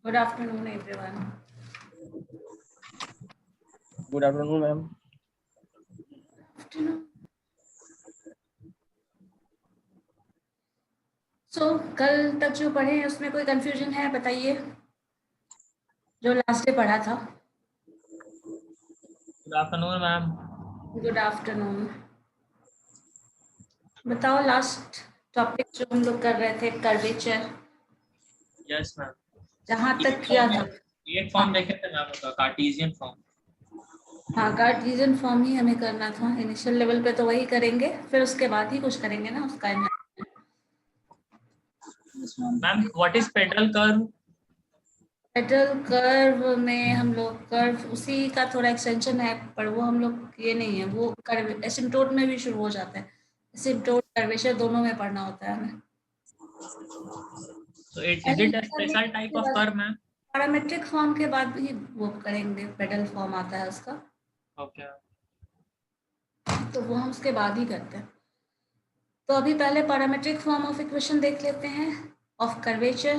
Good afternoon, everyone. Good afternoon, ma'am. Afternoon. So, कल तक जो पढ़े हैं उसमें कोई कंफ्यूजन है बताइए, जो लास्ट डे पढ़ा था. Good afternoon, ma'am. Good afternoon. बताओ लास्ट टॉपिक जो हम लोग कर रहे थे कर्वेचर, Yes, ma'am. जहाँ तक किया था. एक फॉर्म देखे थे मैम उसका कार्टेशियन फॉर्म. हाँ, कार्टेशियन फॉर्म ही हमें करना था. इनिशियल लेवल पे तो वही करेंगे, फिर उसके बाद ही कुछ करेंगे ना उसका. Ma'am what is pedal curve? Pedal curve में हम लोग कर्व उसी का थोड़ा एक्सटेंशन है, पर वो हम लोग ये नहीं है. वो कर्व एसिम्प्टोट में भी शुरू हो जाता है. एसिम्प्टोट कर्वेचर दोनों में पढ़ना होता है हमें. So is it a special type of curve, ma'am? Parametric form के बाद भी वो करेंगे. पेडल फॉर्म आता है उसका, Okay. तो वो हम उसके बाद ही करते हैं. तो अभी पहले पैरामेट्रिक फॉर्म ऑफ इक्वेशन देख लेते हैं ऑफ कर्वेचर,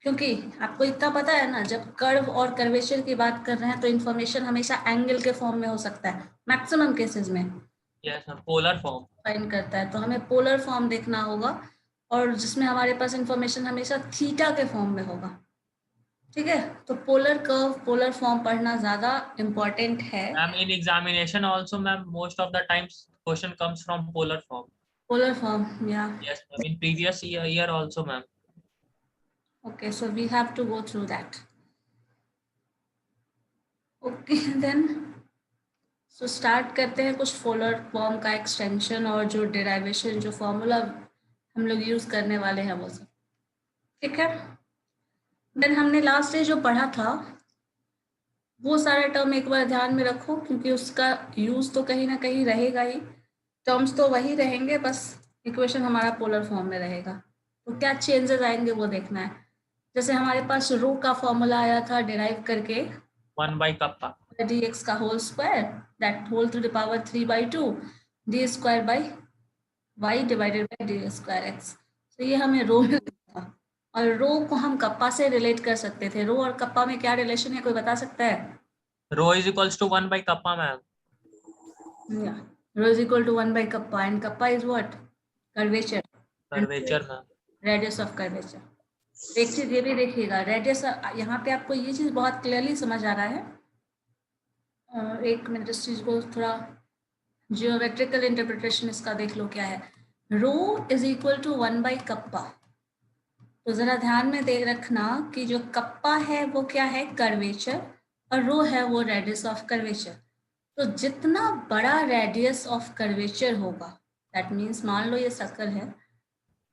क्योंकि आपको इतना पता है ना, जब कर्व और कर्वेचर की बात कर रहे हैं तो इन्फॉर्मेशन हमेशा एंगल के फॉर्म में हो सकता है मैक्सिमम केसेस में. Yes, ma'am. Polar form. Fine करता है, तो हमें पोलर फॉर्म देखना होगा, और जिसमें हमारे पास इन्फॉर्मेशन हमेशा थीटा के फॉर्म में होगा. ठीक है, तो पोलर कर्व पोलर फॉर्म पढ़ना ज्यादा इम्पोर्टेंट है. Ma'am, in examination also, ma'am, most of the times question comes from polar form. Polar form, या. Yes, ma'am. In previous year also, ma'am. Okay, so we have to go through that. Okay, then so start करते हैं कुछ polar form का extension और जो derivation, जो formula हम लोग यूज करने वाले हैं वो सब. ठीक है. देन हमने लास्ट डे जो पढ़ा था वो सारा टर्म एक बार ध्यान में रखो, क्योंकि उसका यूज तो कहीं ना कहीं रहेगा ही. टर्म्स तो वही रहेंगे, बस इक्वेशन हमारा पोलर फॉर्म में रहेगा. तो क्या चेंजेस आएंगे वो देखना है. जैसे हमारे पास रो का फॉर्मूला आया था डिराइव करके 1 by kappa. dx का whole square, that whole to the power 3/2 d square by y divided by d square x. तो ये हमें रो में था, और रो को हम कप्पा से रिलेट कर सकते थे. रो और कप्पा में क्या रिलेशन है, कोई बता सकता है? Rho is equals to 1 by kappa, ma'am. Yeah, rho is equal to 1 by kappa, and kappa is what? Curvature. Curvature, ma'am. Radius of curvature. एक चीज ये भी देखिएगा, रेडियस यहाँ पे आपको ये चीज बहुत क्लियरली समझ आ रहा है. एक मिनट इस चीज को थोड़ा जियोमेट्रिकल इंटरप्रिटेशन इसका देख लो क्या है. Rho is equal to 1 by kappa. तो जरा ध्यान में दे रखना कि जो कप्पा है वो क्या है, कर्वेचर, और रो है वो रेडियस ऑफ कर्वेचर. तो जितना बड़ा रेडियस ऑफ कर्वेचर होगा, दैट मीन्स मान लो ये सर्कल है,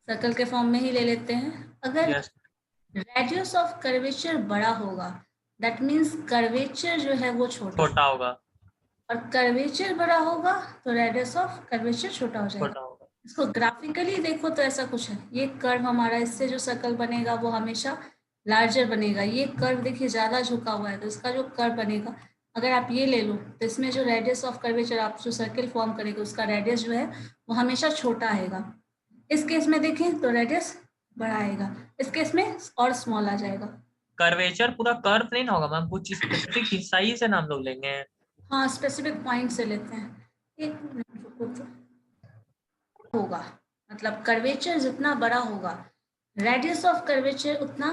सर्कल के फॉर्म में ही ले लेते हैं. अगर Yes. रेडियस ऑफ कर्वेचर बड़ा होगा, दैट मीन्स कर्वेचर जो है वो छोटा होगा. और कर्वेचर बड़ा होगा तो रेडियस ऑफ कर्वेचर छोटा हो जाएगा. छोटा होगा. इसको ग्राफिकली देखो तो ऐसा कुछ है. ये कर्व हमारा, इससे जो सर्कल बनेगा वो हमेशा लार्जर बनेगा. ये कर्व देखिए ज्यादा झुका हुआ है, तो इसका जो कर्व बनेगा, अगर आप ये ले लो तो इसमें जो रेडियस ऑफ कर्वेचर आप जो सर्कल फॉर्म करेगा उसका रेडियस जो है वो हमेशा छोटा आएगा. इस केस में देखें तो रेडियस बड़ा आएगा, इस केस में और स्मॉल आ जाएगा. कर्वेचर पूरा कर्व नहीं ना होगा मैम, कुछ स्पेसिफिक हिस्सा ही से नाम लोग लेंगे. हाँ, स्पेसिफिक पॉइंट से लेते हैं. एक मिनट रुको तो. होगा मतलब कर्वेचर जितना बड़ा होगा, रेडियस ऑफ कर्वेचर उतना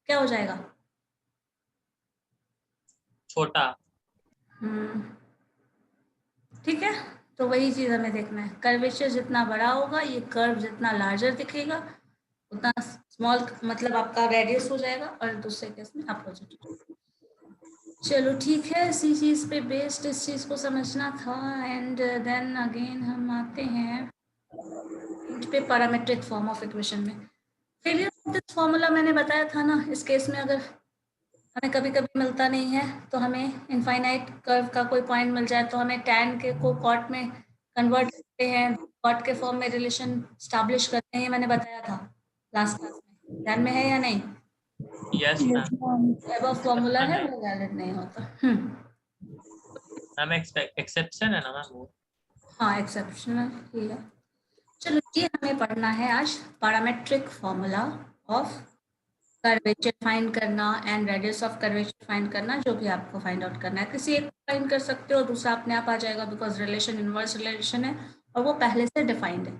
क्या हो जाएगा, छोटा. ठीक है. तो वही चीज हमें देखना है, कर्वेचर जितना बड़ा होगा ये कर्व जितना लार्जर दिखेगा उतना स्मॉल, मतलब आपका रेडियस हो जाएगा, और दूसरे केस में अपोजिट. चलो ठीक है, इसी चीज पे बेस्ड इस चीज को समझना था. एंड देन अगेन हम आते हैं पे पैरामेट्रिक फॉर्म ऑफ इक्वेशन में. फेलियर ऑफ दिस फॉर्मूला मैंने बताया था ना, इस केस में अगर हमें कभी कभी मिलता नहीं है तो हमें इनफाइनाइट कर्व का कोई पॉइंट मिल जाए तो हमें टैन के को कॉट में कन्वर्ट करते हैं, कॉट के फॉर्म में रिलेशन स्टैब्लिश करते हैं. ये मैंने बताया था लास्ट क्लास में, ध्यान में है या नहीं? Yes ma'am. अब फॉर्मूला है वो वैलिड नहीं होता. मैम एक्सेप्शन है ना मैम वो. हाँ, एक्सेप्शनल ही है. चलो ये हमें पढ़ना है आज parametric formula of curvature find करना and radius of curvature find करना, जो भी आपको फाइंड आउट करना है। किसी एक फाइंड कर सकते हो, दूसरा अपने आप आ जाएगा बिकॉज रिलेशन इनवर्स रिलेशन है और वो पहले से डिफाइंड है।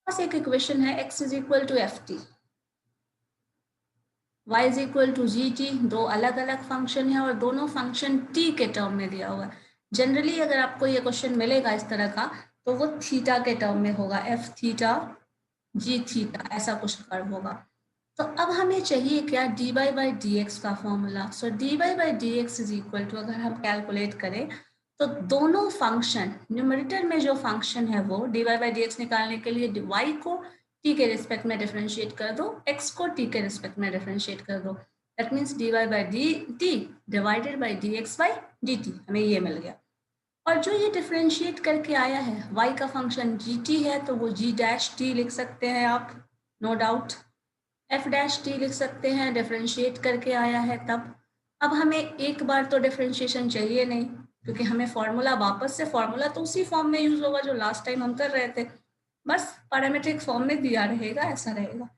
बस एक इक्वेशन है x is equal to f t, y is equal to g t, दो अलग अलग फंक्शन है और दोनों फंक्शन t के टर्म में दिया हुआ है। जनरली अगर आपको ये क्वेश्चन मिलेगा इस तरह का तो वो थीटा के टर्म में होगा, एफ थीटा जी थीटा ऐसा कुछ कर्व होगा। तो अब हमें चाहिए क्या, dy बाई डी एक्स का formula. So dy by D x is equal to, अगर हम कैलकुलेट करें तो दोनों फंक्शन न्यूमरेटर में जो फंक्शन है वो dy बाई डी एक्स निकालने के लिए y को t के रिस्पेक्ट में डिफरेंशिएट कर दो, x को t के रिस्पेक्ट में डिफरेंशिएट कर दो। That means dy by D T divided by D x by D T, हमें ये मिल गया। और जो ये डिफरेंशिएट करके आया है y का फंक्शन gt है तो वो g डैश t लिख सकते हैं आप, no doubt. f dash t लिख सकते हैं, डिफरेंशिएट करके आया है तब। अब हमें एक बार तो डिफरेंशिएशन चाहिए नहीं, क्योंकि हमें फॉर्मूला वापस से, फॉर्मूला तो उसी फॉर्म में यूज होगा जो लास्ट टाइम हम कर रहे थे, बस पैरामीट्रिक फॉर्म में दिया रहेगा, ऐसा रहेगा।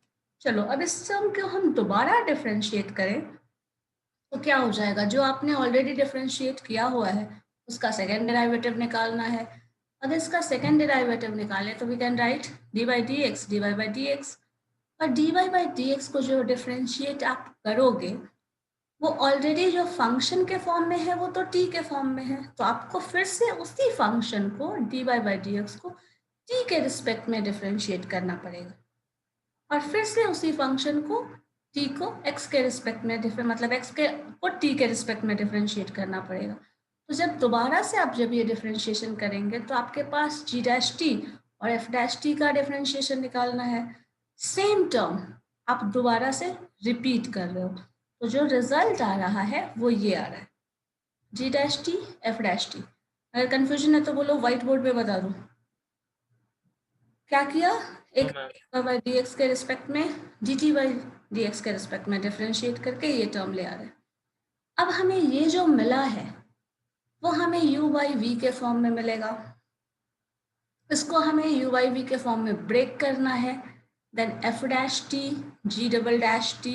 चलो अब इस सम को हम दोबारा डिफरेंशिएट करें तो क्या हो जाएगा, जो आपने ऑलरेडी डिफरेंशिएट किया हुआ है उसका सेकेंड डेरिवेटिव निकालना है। अगर इसका सेकेंड डेरिवेटिव निकालें तो we can write D by D x, D by D X. और D Y by D x को जो डिफरेंशिएट आप करोगे वो ऑलरेडी जो फंक्शन के फॉर्म में है वो तो t के फॉर्म में है, तो आपको फिर से उसी फंक्शन को d Y by D x को t के रिस्पेक्ट में डिफरेंशिएट करना पड़ेगा और फिर से उसी फंक्शन को t को x के रिस्पेक्ट में मतलब x के को t के रिस्पेक्ट में डिफरेंशिएट करना पड़ेगा। तो जब दोबारा से आप जब ये डिफरेंशिएशन करेंगे तो आपके पास g डैश t और f डैश t का डिफरेंशिएशन निकालना है। सेम टर्म आप दोबारा से रिपीट कर रहे हो, तो जो रिजल्ट आ रहा है वो ये आ रहा है, g dash t f dash t। अगर कंफ्यूजन है तो बोलो, व्हाइट बोर्ड पे बता दूं क्या किया। एक बाई डी एक्स के रिस्पेक्ट में D T by D x के रिस्पेक्ट में डिफरेंशिएट करके ये टर्म ले आ रहे हैं। अब हमें ये जो मिला है वो हमें u बाई वी के फॉर्म में मिलेगा, इसको हमें u बाई वी के फॉर्म में ब्रेक करना है। Then f dash t g double dash t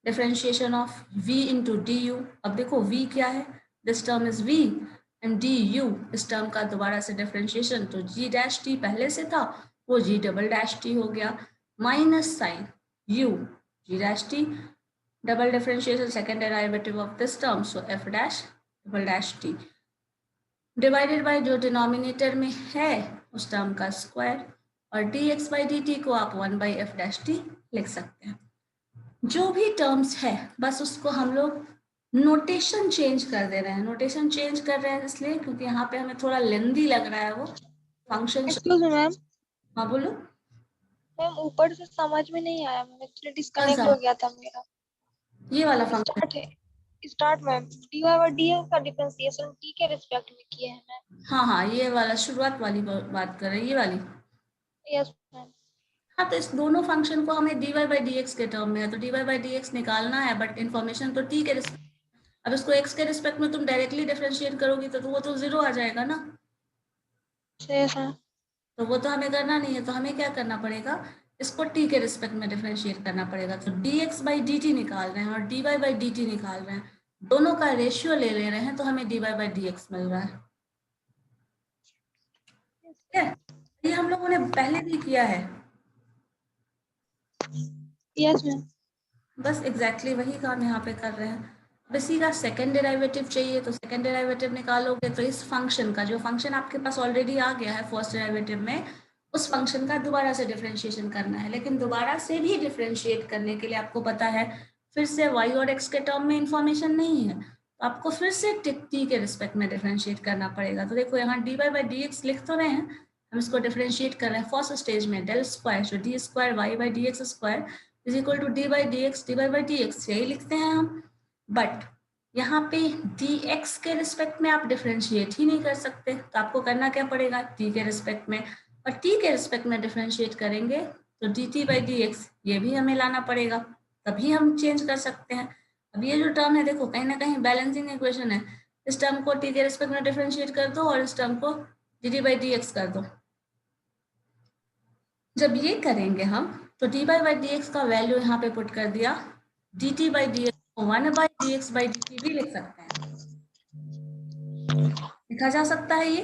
differentiation of v into d u. अब देखो v क्या है, this term is v and d u, इस टर्म का दोबारा से डिफरेंशिएशन, तो g डैश t पहले से था वो g डबल डैश t हो गया, minus sign u g dash t, double differentiation second derivative of this term, so f dash double dash t divided by जो डिनोमिनेटर में है उस टर्म का स्क्वायर, और dx बाई dt को आप 1 बाई f डैश t लिख सकते हैं। जो भी टर्म्स है बस उसको हम लोग नोटेशन चेंज कर दे रहे हैं। नोटेशन चेंज कर रहे हैं इसलिए क्योंकि यहाँ पे हमें थोड़ा लेंदी लग रहा है वो फंक्शन। मैम, हाँ बोलो मैम ऊपर से समझ में नहीं आया, मैम एक्चुअली डिस्कनेक्ट हो गया था मेरा। ये वाला function start ma'am, dy by dx का डिफरेंशिएशन t के रिस्पेक्ट में किए हैं मैम। हाँ ये वाला शुरुआत वाली बात कर रहे हैं, ये वाली। Yes ma'am. हाँ तो इस दोनों फंक्शन को हमें dy बाई डी एक्स के टर्म में है तो dy बाई डी एक्स निकालना है, बट इन्फॉर्मेशन तो t के रिस्पेक्ट। अब इसको x के रिस्पेक्ट में तुम डायरेक्टली डिफरेंशिएट करोगी तो वो तो 0 आ जाएगा ना, तो वो तो हमें करना नहीं है। तो हमें क्या करना पड़ेगा, इसको t के रिस्पेक्ट में डिफरेंशिएट करना पड़ेगा। तो dx बाई dt निकाल रहे हैं और dy बाई dt निकाल रहे हैं, दोनों का रेशियो ले रहे हैं तो हमें dy बाई dx मिल रहा है। ठीक है, ये हम लोगों ने पहले भी किया है। Yes ma'am. बस एग्जैक्टली वही काम यहाँ पे कर रहे हैं। अब इसी का सेकेंड डेरिवेटिव चाहिए तो सेकेंड डेरिवेटिव निकालोगे तो इस फंक्शन का, जो फंक्शन आपके पास ऑलरेडी आ गया है फर्स्ट डेरिवेटिव में, उस फंक्शन का दोबारा से डिफरेंशिएशन करना है। लेकिन दोबारा से भी डिफरेंशिएट करने के लिए आपको पता है फिर से y और x के टर्म में इंफॉर्मेशन नहीं है, तो आपको फिर से t के रिस्पेक्ट में डिफरेंशिएट करना पड़ेगा। तो देखो यहाँ dy बाई डी एक्स लिख तो रहे हैं, हम इसको डिफरेंशिएट कर रहे हैं फर्स्ट स्टेज में, डेल स्क्वायर जो d square y by D x square is equal to d by D x, D by D x यही लिखते हैं हम। बट यहाँ पे dx के रिस्पेक्ट में आप डिफरेंशिएट ही नहीं कर सकते, तो आपको करना क्या पड़ेगा, t के रिस्पेक्ट में, और t के रिस्पेक्ट में डिफरेंशिएट करेंगे तो dt बाई dx ये भी हमें लाना पड़ेगा, तभी हम चेंज कर सकते हैं। अब ये जो टर्म है देखो कहीं ना कहीं बैलेंसिंग इक्वेशन है, इस टर्म को t के रिस्पेक्ट में डिफरेंशिएट कर दो और इस टर्म को dt बाई dx कर दो। जब ये करेंगे हम तो dy बाई dx का वैल्यू यहाँ पे पुट कर दिया, dt बाई dx को 1 बाई dx बाई dt भी लिख सकते हैं, लिखा जा सकता है ये।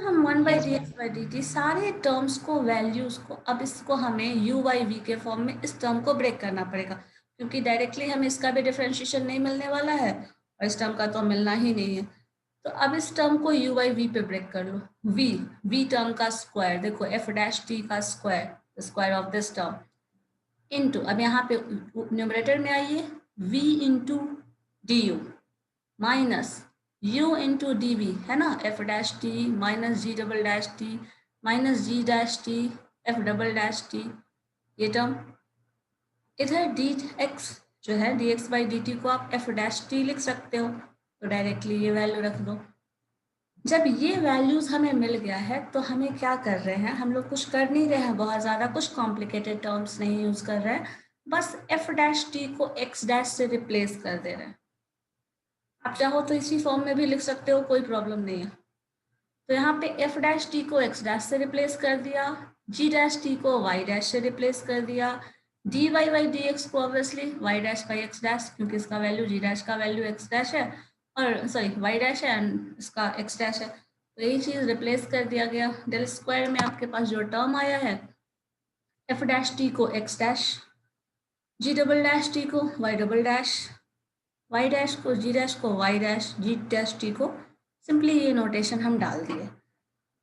हम 1 बाई dx बाई dt सारे टर्म्स को, वैल्यूज को, अब इसको हमें u बाई v के फॉर्म में इस टर्म को ब्रेक करना पड़ेगा, क्योंकि डायरेक्टली हमें इसका भी डिफरेंशिएशन नहीं मिलने वाला है और इस टर्म का तो मिलना ही नहीं है। तो अब इस टर्म को u बाई v पे ब्रेक कर लो, v टर्म का स्क्वायर, देखो f डैश t का square, square of this term, into, अब यहाँ पे न्यूमरेटर में आइए, v into du minus u into D V, है ना, f dash T minus G double dash T minus G dash T f double dash T, ये term इधर D X जो है dx बाई डी टी को आप f dash T लिख सकते हो, तो डायरेक्टली ये वैल्यू रख दो। जब ये वैल्यूज हमें मिल गया है तो हमें क्या कर रहे हैं, हम लोग कुछ कर नहीं रहे हैं, बहुत ज़्यादा कुछ कॉम्प्लिकेटेड टर्म्स नहीं यूज़ कर रहे हैं, बस f डैश टी को x डैश से रिप्लेस कर दे रहे हैं। आप चाहो तो इसी फॉर्म में भी लिख सकते हो, कोई प्रॉब्लम नहीं है। तो यहाँ पे f डैश टी को x डैश से रिप्लेस कर दिया, g डैश टी को y डैश से रिप्लेस कर दिया, dy बाई dx को obviously y dash by x dash, क्योंकि इसका वैल्यू g डैश का वैल्यू x डैश है, और सॉरी y डैश है एंड इसका x डैश है, तो यही चीज़ रिप्लेस कर दिया गया। डेल स्क्वायर में आपके पास जो टर्म आया है, f डैश टी को x dash, g double dash T को y double dash, y dash को g डैश को y dash, g dash T को सिंपली ये नोटेशन हम डाल दिए।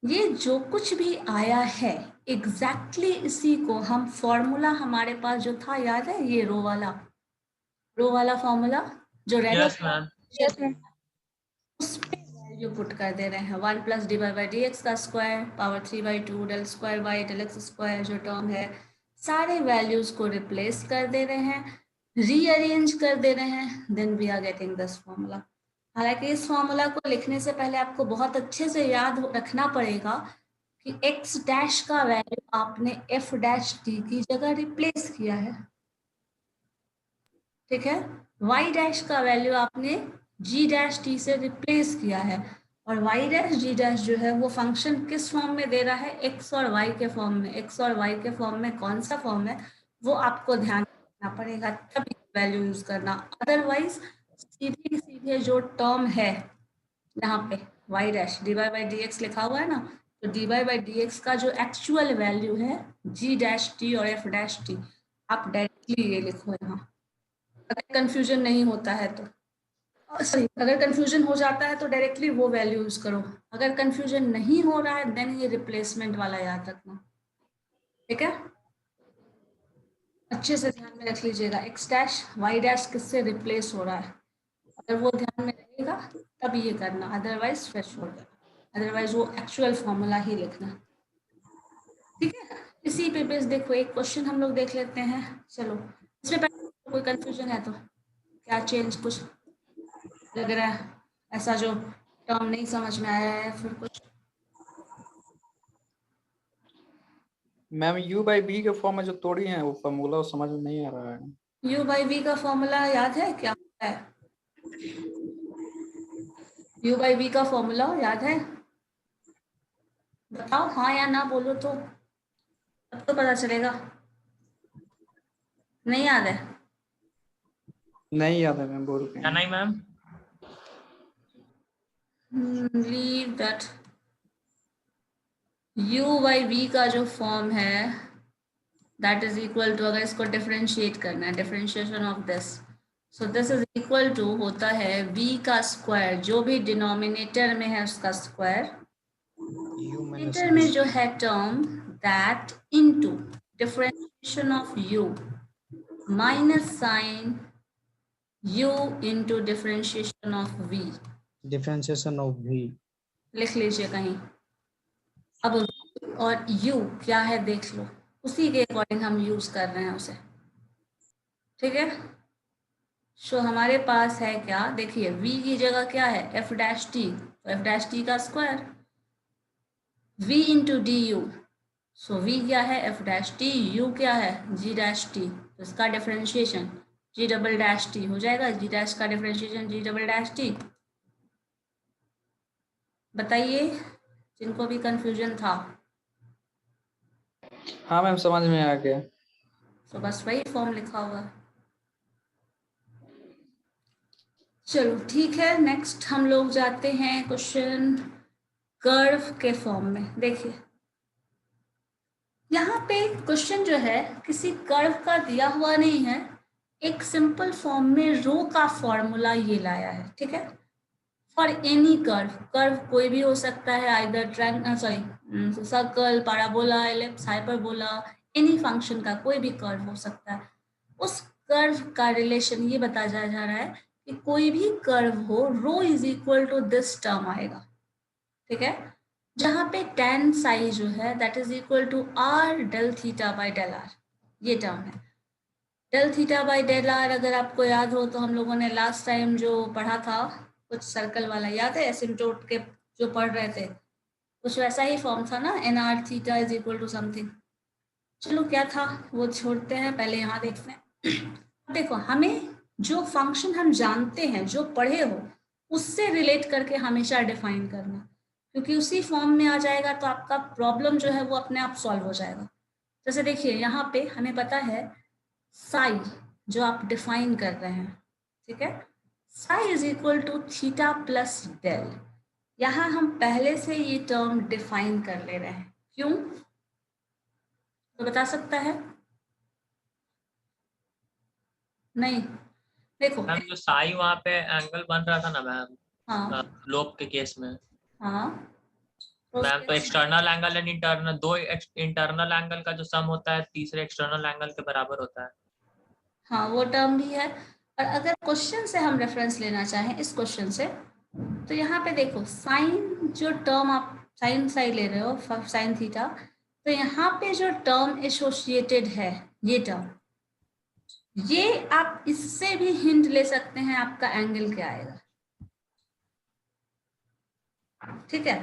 ये जो कुछ भी आया है एग्जैक्टली इसी को हम फॉर्मूला हमारे पास जो था, याद है, ये रो वाला फॉर्मूला जो red Yes, ma'am. Yes, ma'am. उस पे वैल्यू पुट कर दे रहे हैं, 1 plus D Y by D x का square power 3/2 del square by del X square जो टर्म है, सारे वैल्यूज को रिप्लेस कर दे रहे हैं, रीअरेंज कर दे रहे हैं, then we are getting this formula. हालांकि इस फॉर्मूला को लिखने से पहले आपको बहुत अच्छे से याद रखना पड़ेगा कि x डैश का वैल्यू आपने f डैश t की जगह रिप्लेस किया है, ठीक है, y डैश का वैल्यू आपने g डैश t से रिप्लेस किया है, और y डैश g डैश जो है वो फंक्शन किस फॉर्म में दे रहा है, x और y के फॉर्म में। x और y के फॉर्म में कौन सा फॉर्म है वो आपको ध्यान रखना पड़ेगा, तभी वैल्यू यूज करना, अदरवाइज सीधे जो टर्म है यहाँ पे y dash dy by D x लिखा हुआ है ना, तो dy बाई डी एक्स का जो एक्चुअल वैल्यू है g डैश t और f डैश t, आप डायरेक्टली ये लिखो यहाँ, अगर कंफ्यूजन नहीं होता है तो, सॉरी, अगर कंफ्यूजन हो जाता है तो डायरेक्टली वो वैल्यू यूज करो, अगर कंफ्यूजन नहीं हो रहा है देन ये रिप्लेसमेंट वाला याद रखना, ठीक है, अच्छे से ध्यान में रख लीजिएगा, x डैश y डैश किससे रिप्लेस हो रहा है, अगर वो ध्यान में रहेगा तब ये करना, अदरवाइज फिर छोड़ देना, अदरवाइज वो एक्चुअल फॉर्मूला ही लिखना, ठीक है। इसी पे बेस देखो एक क्वेश्चन हम लोग देख लेते हैं, चलो इसमें पहले कोई कंफ्यूजन है तो क्या चेंज कुछ लग रहा है, ऐसा जो टर्म नहीं समझ में आया है फिर कुछ, मैम u बाई बी के फॉर्म में जो तोड़ी है वो फॉर्मूला वो समझ में नहीं आ रहा है। u बाई v का फॉर्मूला याद है क्या है, u बाई v का फॉर्मूला याद है, बताओ हाँ या ना बोलो तो तब तो पता चलेगा, नहीं याद है, नहीं याद है मैम, बोल के Can I, ma'am? Leave that, u by v का जो फॉर्म है दैट इज इक्वल टू, अगर इसको डिफरेंशिएट करना है, differentiation of this, so this is equal to होता है v का स्क्वायर, जो भी डिनोमिनेटर में है उसका स्क्वायर, डिनोमिनेटर में जो है term that into differentiation of u minus sign u into differentiation of v, differentiation of v, लिख लीजिए कहीं। अब और u क्या है देख लो, उसी के अकॉर्डिंग हम यूज कर रहे हैं उसे, ठीक है। सो हमारे पास है क्या, देखिए v की जगह क्या है f डैश टी, तो f डैश टी का square, v into d you, so v क्या है f डैश टी, u क्या है g डैश टी, तो इसका differentiation g double dash T हो जाएगा, g डैश का differentiation g double dash T. बताइए जिनको भी कंफ्यूजन था, हाँ मैम समझ में आ गया। तो बस वही फॉर्म लिखा होगा। चलो ठीक है, नेक्स्ट हम लोग जाते हैं क्वेश्चन कर्व के फॉर्म में। देखिए यहाँ पे क्वेश्चन जो है किसी कर्व का दिया हुआ नहीं है, एक सिंपल फॉर्म में रो का फॉर्मूला ये लाया है, ठीक है। फॉर एनी कर्व, कर्व कोई भी हो सकता है, either circle, parabola, ellipse, hyperbola, any function का कोई भी कर्व हो सकता है। उस कर्व का रिलेशन ये बताया जा रहा है कि कोई भी कर्व हो, rho is equal to this term आएगा, ठीक है, जहां पे tan साई जो है that is equal to r del theta by del r, ये टर्म है। Del theta by del r अगर आपको याद हो तो हम लोगों ने लास्ट टाइम जो पढ़ा था कुछ सर्कल वाला, याद है, एसिम्प्टोट के जो पढ़ रहे थे, कुछ वैसा ही फॉर्म था ना, n r theta is equal to something. चलो क्या था वो छोड़ते हैं, पहले यहाँ देखते हैं। देखो हमें जो फंक्शन हम जानते हैं, जो पढ़े हो, उससे रिलेट करके हमेशा डिफाइन करना, क्योंकि उसी फॉर्म में आ जाएगा तो आपका प्रॉब्लम जो है वो अपने आप सॉल्व हो जाएगा। जैसे देखिए यहाँ पे हमें पता है साई जो आप डिफाइन कर रहे हैं, ठीक है, psi is equal to theta plus del. यहाँ हम पहले से ये टर्म डिफाइन कर ले रहे हैं, क्यों तो बता सकता है? नहीं, देखो मैम जो साई वहाँ पे एंगल बन रहा था ना मैम, हाँ लोब के केस में हाँ तो मैम, तो एक्सटर्नल एंगल एंड इंटरनल, दो इंटरनल एंगल का जो सम होता है तीसरे एक्सटर्नल एंगल के बराबर होता है। हाँ वो टर्म भी है। और अगर क्वेश्चन से हम रेफरेंस लेना चाहें इस क्वेश्चन से, तो यहाँ पे देखो साइन जो टर्म आप साइन साई ले रहे हो, साइन थीटा, तो यहाँ पे जो टर्म एसोसिएटेड है ये टर्म, ये आप इससे भी हिंट ले सकते हैं आपका एंगल क्या आएगा, ठीक है।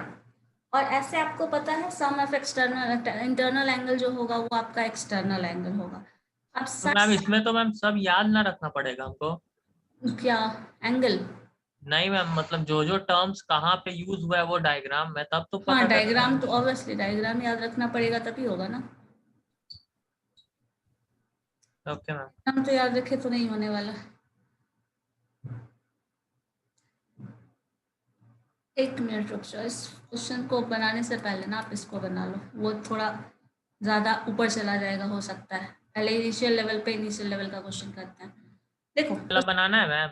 और ऐसे आपको पता है सम ऑफ एक्सटर्नल इंटरनल एंगल जो होगा वो आपका एक्सटर्नल एंगल होगा। अब तो मैम इसमें तो मैम सब याद ना रखना पड़ेगा हमको? क्या एंगल? नहीं मैम, मतलब जो जो टर्म्स कहाँ पे यूज हुआ है वो डायग्राम में तब तो हाँ पता डायग्राम तो ऑब्वियसली डायग्राम याद रखना पड़ेगा तभी होगा ना, ओके मैम। हम तो याद रखे तो नहीं होने वाला। एक मिनट रुक जाओ, इस क्वेश्चन को बनाने से पहले ना आप इसको बना लो, वो थोड़ा ज़्यादा ऊपर चला जाएगा हो सकता है। पहले इनिशियल लेवल पे इनिशियल लेवल का क्वेश्चन करते हैं। देखो मतलब बनाना है मैम?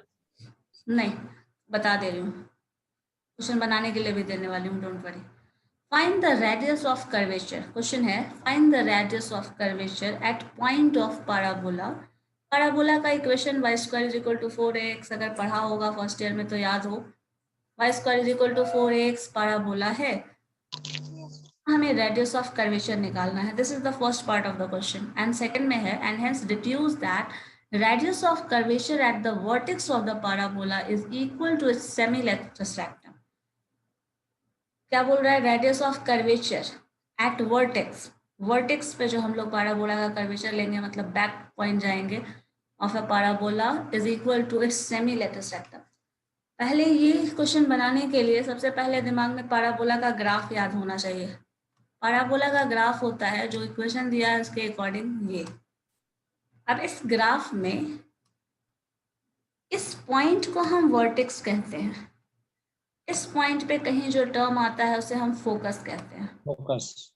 नहीं, बता दे रही हूँ, क्वेश्चन बनाने के लिए भी देने वाली हूँ, don't worry. Find the radius of curvature, question है find the radius of curvature at point of parabola. Parabola का equation y square is equal to 4x, अगर पढ़ा होगा फर्स्ट ईयर में तो याद हो, y square is equal to 4x parabola है, हमें रेडियस ऑफ कर्वेचर निकालना है। This is the first part of the question. And second में है and hence deduce that radius of curvature at the vertex of the parabola is equal to its semilatus rectum. क्या बोल रहा है? Radius of curvature at vertex, vertex पे जो हम लोग पैराबोला का कर्वेचर लेंगे, मतलब बैक पॉइंट जाएंगे of a parabola, is equal to its semilatus rectum. पहले ये क्वेश्चन बनाने के लिए सबसे पहले दिमाग में पैराबोला का ग्राफ याद होना चाहिए। पैराबोला का ग्राफ होता है जो इक्वेशन दिया है उसके अकॉर्डिंग ये। अब इस ग्राफ में इस पॉइंट को हम वर्टेक्स कहते हैं, इस पॉइंट पे कहीं जो टर्म आता है उसे हम फोकस कहते हैं, फोकस।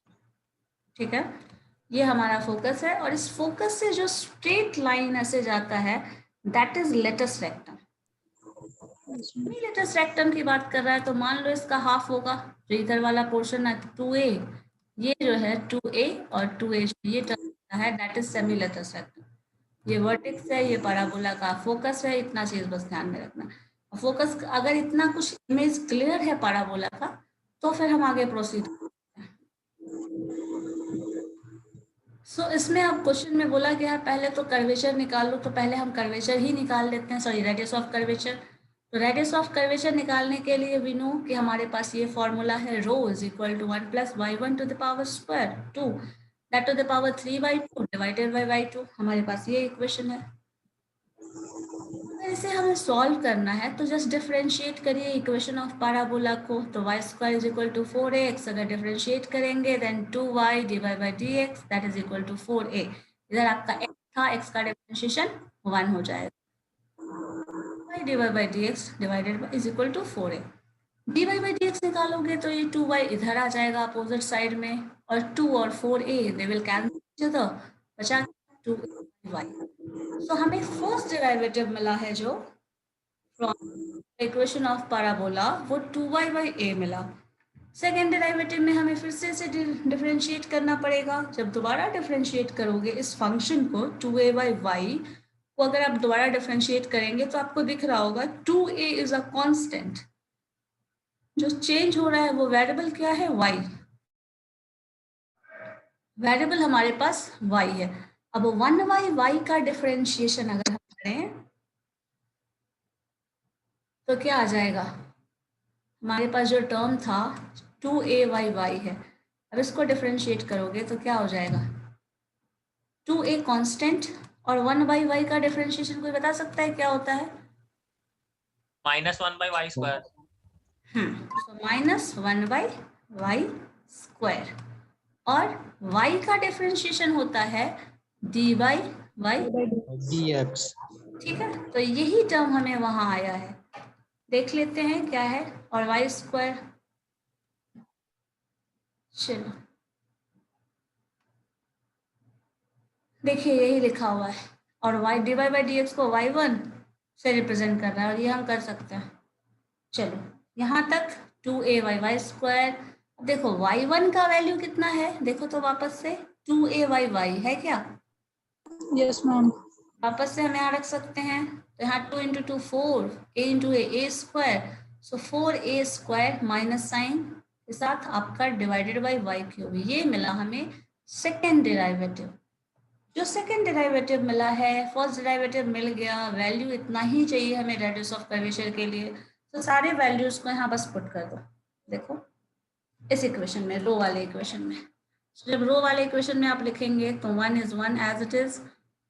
ठीक है, ये हमारा फोकस है। और इस फोकस से जो स्ट्रेट लाइन ऐसे जाता है that is latus rectum. Latus rectum की बात कर रहा है तो मान लो इसका हाफ होगा, जो इधर वाला पोर्शन है 2a, ये जो है 2a और 2a ये टर्म है that is semi latus rectum. ये वर्टेक्स है, ये पैराबोला का फोकस है, इतना चीज बस ध्यान में रखना। फोकस अगर इतना कुछ इमेज क्लियर है पैराबोला का तो फिर हम आगे प्रोसीड करते हैं। सो इसमें अब क्वेश्चन में बोला गया है पहले तो कर्वेचर निकाल लो, तो पहले हम कर्वेचर ही निकाल लेते हैं, सॉरी रेडियस ऑफ कर्वेचर। तो रेडियस ऑफ कर्वेचर निकालने के लिए वी नो कि हमारे पास ये फॉर्मूला है rho is equal to 1 plus y1 to the power square 2 that to the power 3/2 divided by y2, हमारे पास ये इक्वेशन है। अगर इसे हम हमें सॉल्व करना है तो जस्ट डिफरेंशिएट करिए इक्वेशन ऑफ पैराबोला को। तो y square is equal to 4ax, अगर डिफरेंशिएट करेंगे then 2y divide by dx that is equal to 4a। इधर आपका x था, x का डिफरेंशिएशन 1 हो जाएगा। y divide by dx divided by is equal to 4a। dy by dx निकालोगे तो ये 2y इधर आ जाएगा अपोजिट साइड में, और 2 और 4a they will cancel each other, बचा 2y। सो हमें फर्स्ट डेरिवेटिव मिला है जो फ्रॉम इक्वेशन ऑफ पैराबोला, वो 2y बाई a मिला। सेकेंड डेरिवेटिव में हमें फिर से डिफरेंशिएट करना पड़ेगा। जब दोबारा डिफरेंशिएट करोगे इस फंक्शन को 2a बाई y को, अगर आप दोबारा डिफरेंशिएट करेंगे तो आपको दिख रहा होगा 2a इज अ कांस्टेंट, जो चेंज हो रहा है वो वेरिएबल क्या है, y। वेरिएबल हमारे पास y है। अब 1y का डिफरेंशिएशन अगर हम करें तो क्या आ जाएगा, हमारे पास जो टर्म था 2ay है, अब इसको डिफरेंशिएट करोगे तो क्या हो जाएगा, 2a कांस्टेंट और 1y का डिफरेंशिएशन कोई बता सकता है क्या होता है? -1/y square. तो -1/y स्क्वायर, और y का डिफरेंशिएशन होता है dy बाई dx। ठीक है, तो यही टर्म हमें वहां आया है, देख लेते हैं क्या है। और y स्क्वायर, चलो देखिए यही लिखा हुआ है, और y dy बाई dx को y1 से रिप्रेजेंट कर रहा है, और ये हम कर सकते हैं। चलो यहाँ तक 2ay स्क्वायर। अब देखो y1 का वैल्यू कितना है, देखो तो वापस से 2ay है क्या? Yes ma'am. वापस से हम यहाँ रख सकते हैं, तो यहाँ 2 into 2 4, a into a square, so 4a square minus sign के साथ आपका डिवाइडेड बाई वाई क्यूब, ये मिला हमें सेकेंड डेरिवेटिव। जो सेकेंड डेरिवेटिव मिला है, फर्स्ट डेरिवेटिव मिल गया, वैल्यू इतना ही चाहिए हमें रेडियस ऑफ कर्वेचर के लिए, तो सारे वैल्यूज को यहाँ बस पुट कर दो। देखो इस इक्वेशन में, रो वाले इक्वेशन में, जब रो वाले इक्वेशन में आप लिखेंगे तो 1 is 1 as it is,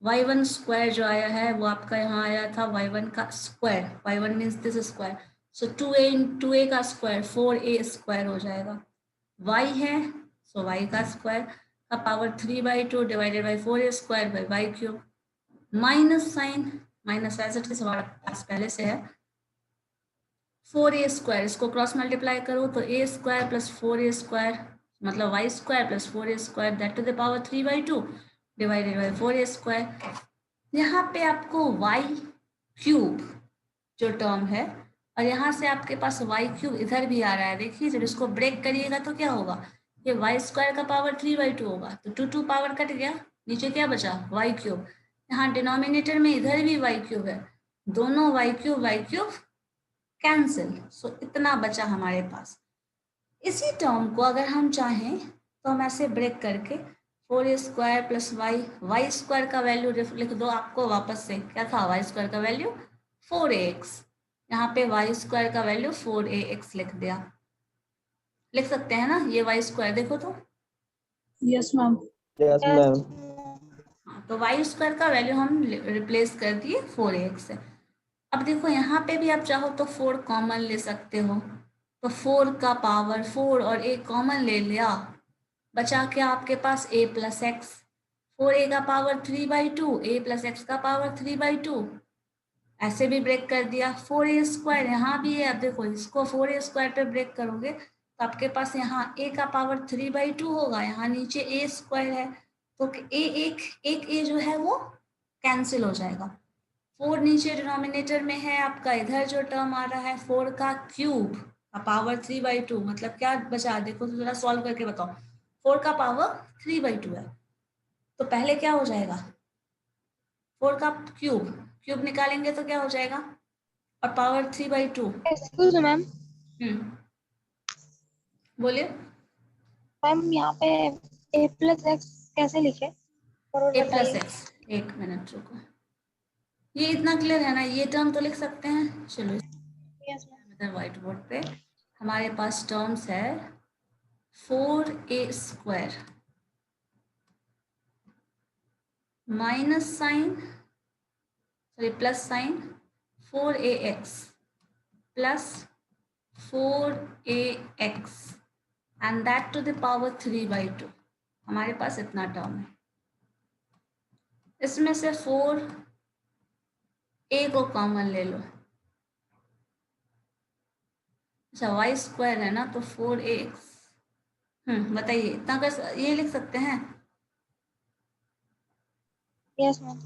y1 square जो आया है वो आपका यहाँ आया था y1 का square, y1 means this square, so 2a का स्क्वायर 4a स्क्वायर हो जाएगा, y है सो y का स्क्वायर का power 3/2 divided by 4a square by y cube, minus sign, minus as it is हमारे पास पहले से है, 4a स्क्वायर, इसको क्रॉस मल्टीप्लाई करो तो a square plus 4a square मतलब y square plus 4a square that to the power 3/2 divided by 4a square. यहाँ पे आपको y क्यूब जो टर्म है, और यहाँ से आपके पास y क्यूब इधर भी आ रहा है, देखिए जब इसको ब्रेक करिएगा तो क्या होगा, ये y स्क्वायर का पावर 3/2 होगा, तो 2 पावर कट गया, नीचे क्या बचा y क्यूब, यहाँ डिनोमिनेटर में इधर भी y क्यूब है, दोनों y क्यूब कैंसिल, सो इतना बचा हमारे पास। इसी टर्म को अगर हम चाहें तो हम ऐसे ब्रेक करके 4a square plus y square का वैल्यू लिख दो, आपको वापस से क्या था, वाई स्क्वायर का वैल्यू 4ax, यहाँ पे वाई स्क्वायर का वैल्यू 4ax लिख दिया, लिख सकते हैं ना, ये वाई स्क्वायर देखो तो, यस मैम। हाँ, तो वाई स्क्वायर का वैल्यू हम रिप्लेस कर दिए 4ax से। अब देखो यहाँ पे भी आप चाहो तो 4 कॉमन ले सकते हो, तो 4 का पावर 4 और a कॉमन ले लिया, बचा क्या आपके पास a प्लस एक्स, 4a का पावर 3/2, a प्लस एक्स का पावर 3/2, ऐसे भी ब्रेक कर दिया, 4a स्क्वायर यहाँ भी है, अब देखो इसको 4a स्क्वायर पे ब्रेक करोगे तो आपके पास यहाँ a का पावर 3/2 होगा, यहाँ नीचे a स्क्वायर है, तो एक a जो है वो कैंसिल हो जाएगा, 4 नीचे डिनोमिनेटर में है आपका, इधर जो टर्म आ रहा है 4 का क्यूब का पावर 3/2, मतलब क्या बचा, देखो तो जरा सॉल्व करके बताओ, 4 का पावर 3/2 है, तो पहले क्या हो जाएगा, 4 का क्यूब निकालेंगे तो क्या हो जाएगा, और पावर 3/2, एक्सक्यूज मैम। बोलिए। मैम यहाँ पे a प्लस एक्स कैसे लिखे, a प्लस एक्स, एक मिनट रुको, ये इतना क्लियर है ना, ये टर्म तो लिख सकते हैं, चलो यस मैम। व्हाइट बोर्ड पे हमारे पास टर्म्स है 4a square minus sign, sorry plus sign 4ax plus 4ax and that to the power 3/2, हमारे पास इतना टर्म है। इसमें से 4a को कॉमन ले लो, अच्छा वाई स्क्वायर है ना, तो 4ax, बताइए इतना कर ये लिख सकते हैं। Yes ma'am.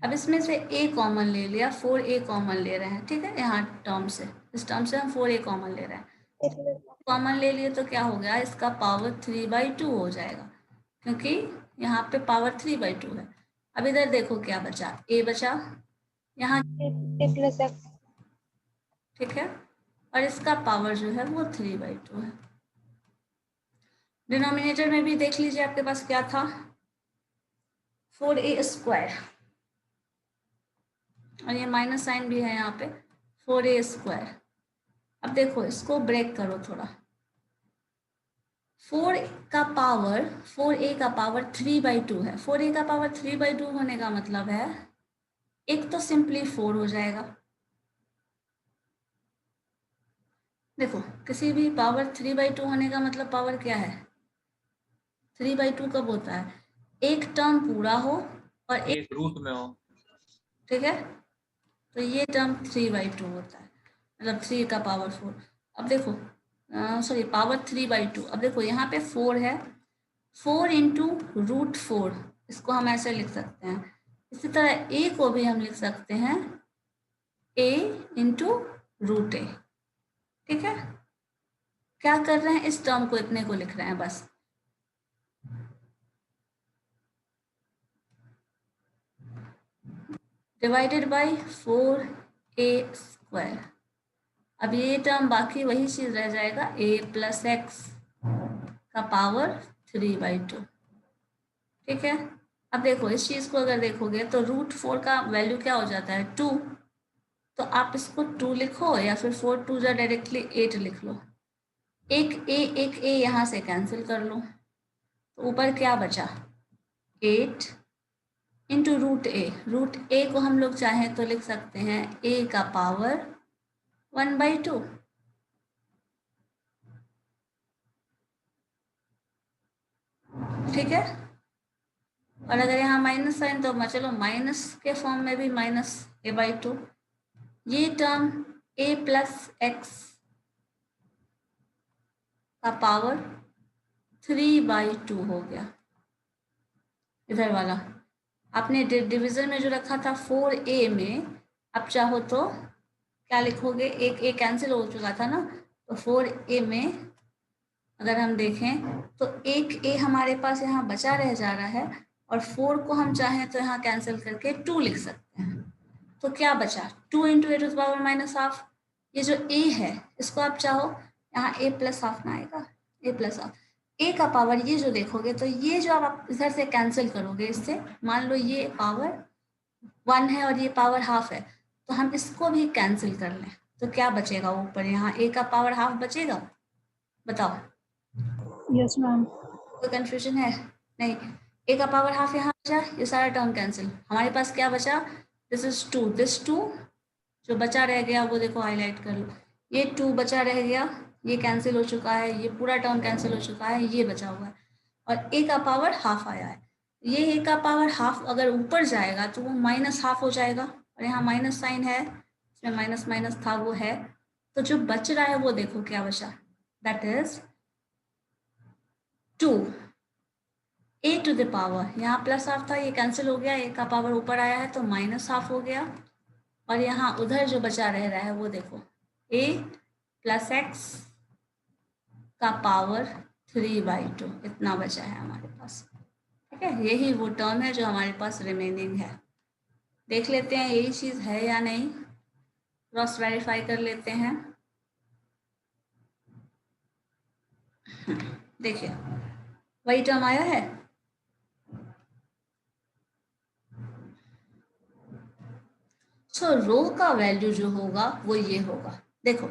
अब इसमें से a कॉमन ले लिया, 4a कॉमन ले रहे हैं, ठीक है, यहाँ टर्म से, इस टर्म से हम 4a कॉमन ले रहे हैं, कॉमन ले लिए तो क्या हो गया, इसका पावर 3/2 हो जाएगा, क्योंकि यहाँ पे पावर 3/2 है। अब इधर देखो क्या बचा, a बचा यहाँ, ए प्लस एक्स। ठीक है, और इसका पावर जो है वो 3/2 है। डिनोमिनेटर में भी देख लीजिए आपके पास क्या था, 4a स्क्वायर, और ये माइनस साइन भी है यहाँ पे, 4a स्क्वायर। अब देखो इसको ब्रेक करो थोड़ा, 4a का पावर 3/2 है, 4a का पावर 3/2 होने का मतलब है एक तो सिंपली 4 हो जाएगा। देखो किसी भी पावर 3/2 होने का मतलब पावर क्या है, 3/2 कब होता है, एक टर्म पूरा हो और एक रूट में हो, ठीक है, तो ये टर्म 3/2 होता है, मतलब 3 का पावर 4। अब देखो सॉरी पावर 3/2, अब देखो यहाँ पे 4 है, 4 इंटू √4, इसको हम ऐसे लिख सकते हैं। इसी तरह a को भी हम लिख सकते हैं a इंटू √a, ठीक है। क्या कर रहे हैं, इस टर्म को इतने को लिख रहे हैं बस, डिवाइडेड बाई 4a स्क्वायर। अब ये टर्म बाकी वही चीज रह जाएगा, a प्लस एक्स का पावर 3/2, ठीक है। अब देखो इस चीज को अगर देखोगे तो √4 का वैल्यू क्या हो जाता है, 2, तो आप इसको 2 लिखो या फिर 4 2 जा डायरेक्टली 8 लिख लो, एक a यहाँ से कैंसिल कर लो, तो ऊपर क्या बचा, 8 इंटू √a को हम लोग चाहें तो लिख सकते हैं a का पावर 1/2, ठीक है। और अगर यहाँ माइनस साइन तो चलो माइनस के फॉर्म में भी -a/2, ये टर्म a प्लस एक्स का पावर 3/2 हो गया। इधर वाला आपने डिवीजन में जो रखा था 4a में, आप चाहो तो क्या लिखोगे, एक a कैंसिल हो चुका था ना, तो 4a में अगर हम देखें तो एक a हमारे पास यहाँ बचा रह जा रहा है, और 4 को हम चाहें तो यहाँ कैंसिल करके 2 लिख सकते हैं, तो क्या बचा, 2 into a to the power -12। ये जो a है इसको आप चाहो यहाँ a प्लस हाफ ना आएगा, a प्लस हाफ, a का पावर ये जो देखोगे तो ये जो आप इधर से कैंसिल करोगे इससे, मान लो ये पावर 1 है और ये पावर हाफ है, तो हम इसको भी कैंसिल कर लें तो क्या बचेगा ऊपर, यहाँ a का पावर हाफ बचेगा, बताओ। Yes ma'am. कोई कंफ्यूजन है, नहीं, a का पावर हाफ यहाँ बचा, ये सारा टर्म कैंसिल, हमारे पास क्या बचा, दिस इज 2, दिस 2 जो बचा रह गया वो देखो हाईलाइट कर लो, ये 2 बचा रह गया, ये कैंसिल हो चुका है, ये पूरा टर्म कैंसिल हो चुका है, ये बचा हुआ है, और a का पावर हाफ आया है। ये a का पावर हाफ अगर ऊपर जाएगा तो वो -12 हो जाएगा, और यहाँ माइनस साइन है, इसमें माइनस माइनस था वो है, तो जो बच रहा है वो देखो क्या बचा, that is 2 a to the power, यहाँ प्लस हाफ था ये कैंसिल हो गया, a का पावर ऊपर आया है तो -12 हो गया, और यहाँ उधर जो बचा रह रहा है वो देखो a प्लस एक्स का पावर 3/2, इतना बचा है हमारे पास, ठीक है। यही वो टर्म है जो हमारे पास रिमेनिंग है। देख लेते हैं यही चीज़ है या नहीं, क्रॉस वेरीफाई कर लेते हैं। देखिए वही टर्म आया है, सो रो का वैल्यू जो होगा वो ये होगा, देखो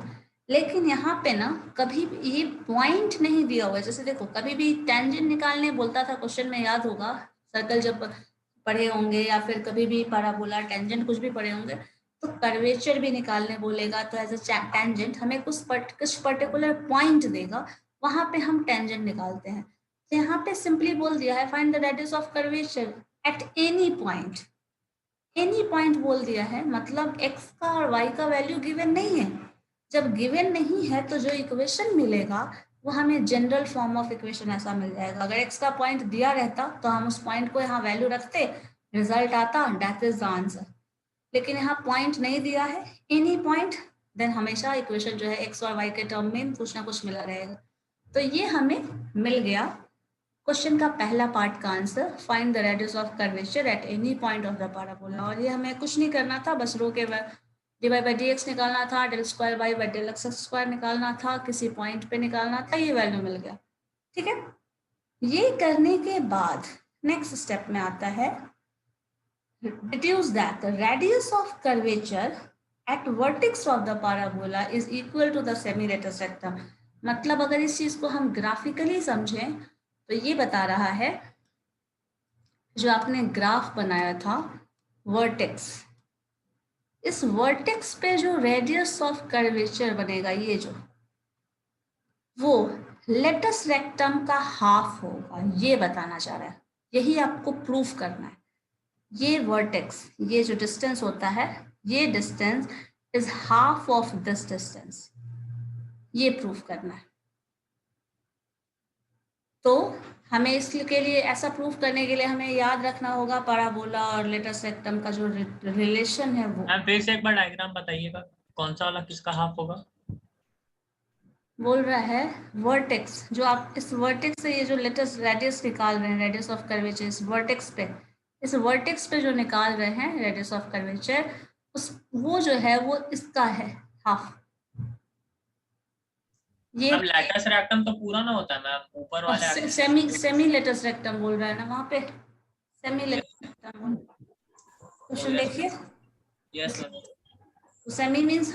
लेकिन यहाँ पे ना कभी भी ये पॉइंट नहीं दिया हुआ है, जैसे देखो कभी भी टेंजेंट निकालने बोलता था क्वेश्चन में, याद होगा सर्कल जब पढ़े होंगे या फिर कभी भी पैराबोला टेंजेंट कुछ भी पढ़े होंगे, तो कर्वेचर भी निकालने बोलेगा तो एज अ टेंजेंट हमें कुछ पर्टिकुलर पॉइंट देगा, वहां पे हम टेंजेंट निकालते हैं। तो यहाँ पे सिंपली बोल दिया है find the radius of curvature at any point. Any point बोल दिया है, मतलब x का और y का वैल्यू गिवन नहीं है। जब गिवन नहीं है तो जो इक्वेशन मिलेगा वो हमें जनरल फॉर्म ऑफ इक्वेशन ऐसा मिल जाएगा। अगर x का पॉइंट दिया रहता तो हम उस पॉइंट को यहाँ वैल्यू रखते, रिजल्ट आता, दैट इज द आंसर। लेकिन यहाँ पॉइंट नहीं दिया है, एनी पॉइंट, देन हमेशा इक्वेशन जो है x और y के टर्म में कुछ ना कुछ मिला रहेगा। तो ये हमें मिल गया क्वेश्चन का पहला पार्ट का answer, find the radius of curvature at any point of the parabola. और ये हमें कुछ नहीं करना था, बस रो के dy by dx निकालना था, del square y by del x square निकालना था, किसी पॉइंट पे निकालना था, ये वैल्यू मिल गया। ठीक है, ये करने के बाद नेक्स्ट स्टेप में आता है deduce that the radius of curvature at vertex of the parabola is equal to the semi-latus rectum। मतलब अगर इस चीज को हम ग्राफिकली समझें तो ये बता रहा है, जो आपने ग्राफ बनाया था वर्टेक्स, इस वर्टेक्स पे जो रेडियस ऑफ कर्वेचर बनेगा, ये जो वो लेटस रेक्टम का हाफ होगा, ये बताना चाह रहा है, यही आपको प्रूफ करना है। ये वर्टेक्स, ये जो डिस्टेंस होता है, ये distance is half of this distance, ये प्रूफ करना है। तो हमें इसके लिए, ऐसा प्रूफ करने के लिए हमें याद रखना होगा पैराबोला और लेटस रेक्टम का जो रिलेशन है वो। मैम फिर से एक बार डायग्राम बताइएगा, कौन सा वाला किसका हाफ होगा? बोल रहा है वर्टेक्स, जो आप इस वर्टेक्स से ये जो लेटस रेडियस निकाल रहे हैं, रेडियस ऑफ कर्वेचर इस वर्टेक्स पे, इस वर्टेक्स पे जो निकाल रहे हैं रेडियस ऑफ कर्वेचर, उस वो जो है वो इसका है हाफ। ये मैम लेटस रेक्टम तो पूरा ना होता है मैम, ऊपर वाले सेमी लेटस रेक्टम बोल रहा है ना वहां पे, सेमी लेटस रेक्टम। क्वेश्चन देखिए, yes ma'am, semi means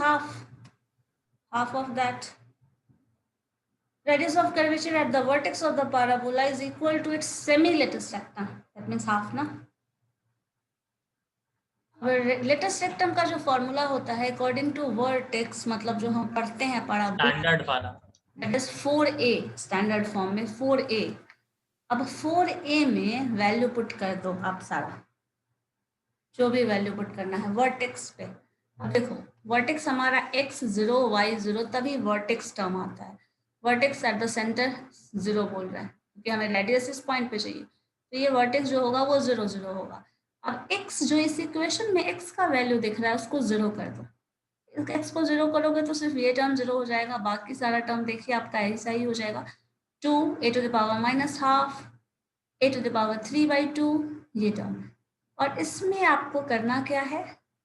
half of that. Radius of curvature at the vertex of the parabola is equal to its semi-latus rectum. That means half ना। Latus rectum का जो formula होता है according to vertex, मतलब जो हम पढ़ते हैं पैराबोला, स्टैंडर्ड वाला, that is 4a, standard form में 4a। अब 4a में वैल्यू पुट कर दो आप, सारा जो भी वैल्यू पुट करना है वर्टेक्स पे। अब देखो वर्टेक्स हमारा x0 y0, तभी वर्टेक्स टर्म आता है। वर्टेक्स एट द सेंटर 0 बोल रहा है क्योंकि हमें रेडियस इस पॉइंट पे चाहिए, तो ये वर्टेक्स जो होगा वो 0 0 होगा। अब x जो इस इक्वेशन में x का वैल्यू दिख रहा है उसको 0 कर दो, x को 0 करोगे तो सिर्फ ये टर्म 0 हो जाएगा, बाकी सारा टर्म देखिए आपका ऐसा ही हो जाएगा। 2a to the power minus half, a to the power 3/2, ये टर्म। और इसमें आपको करना क्या है,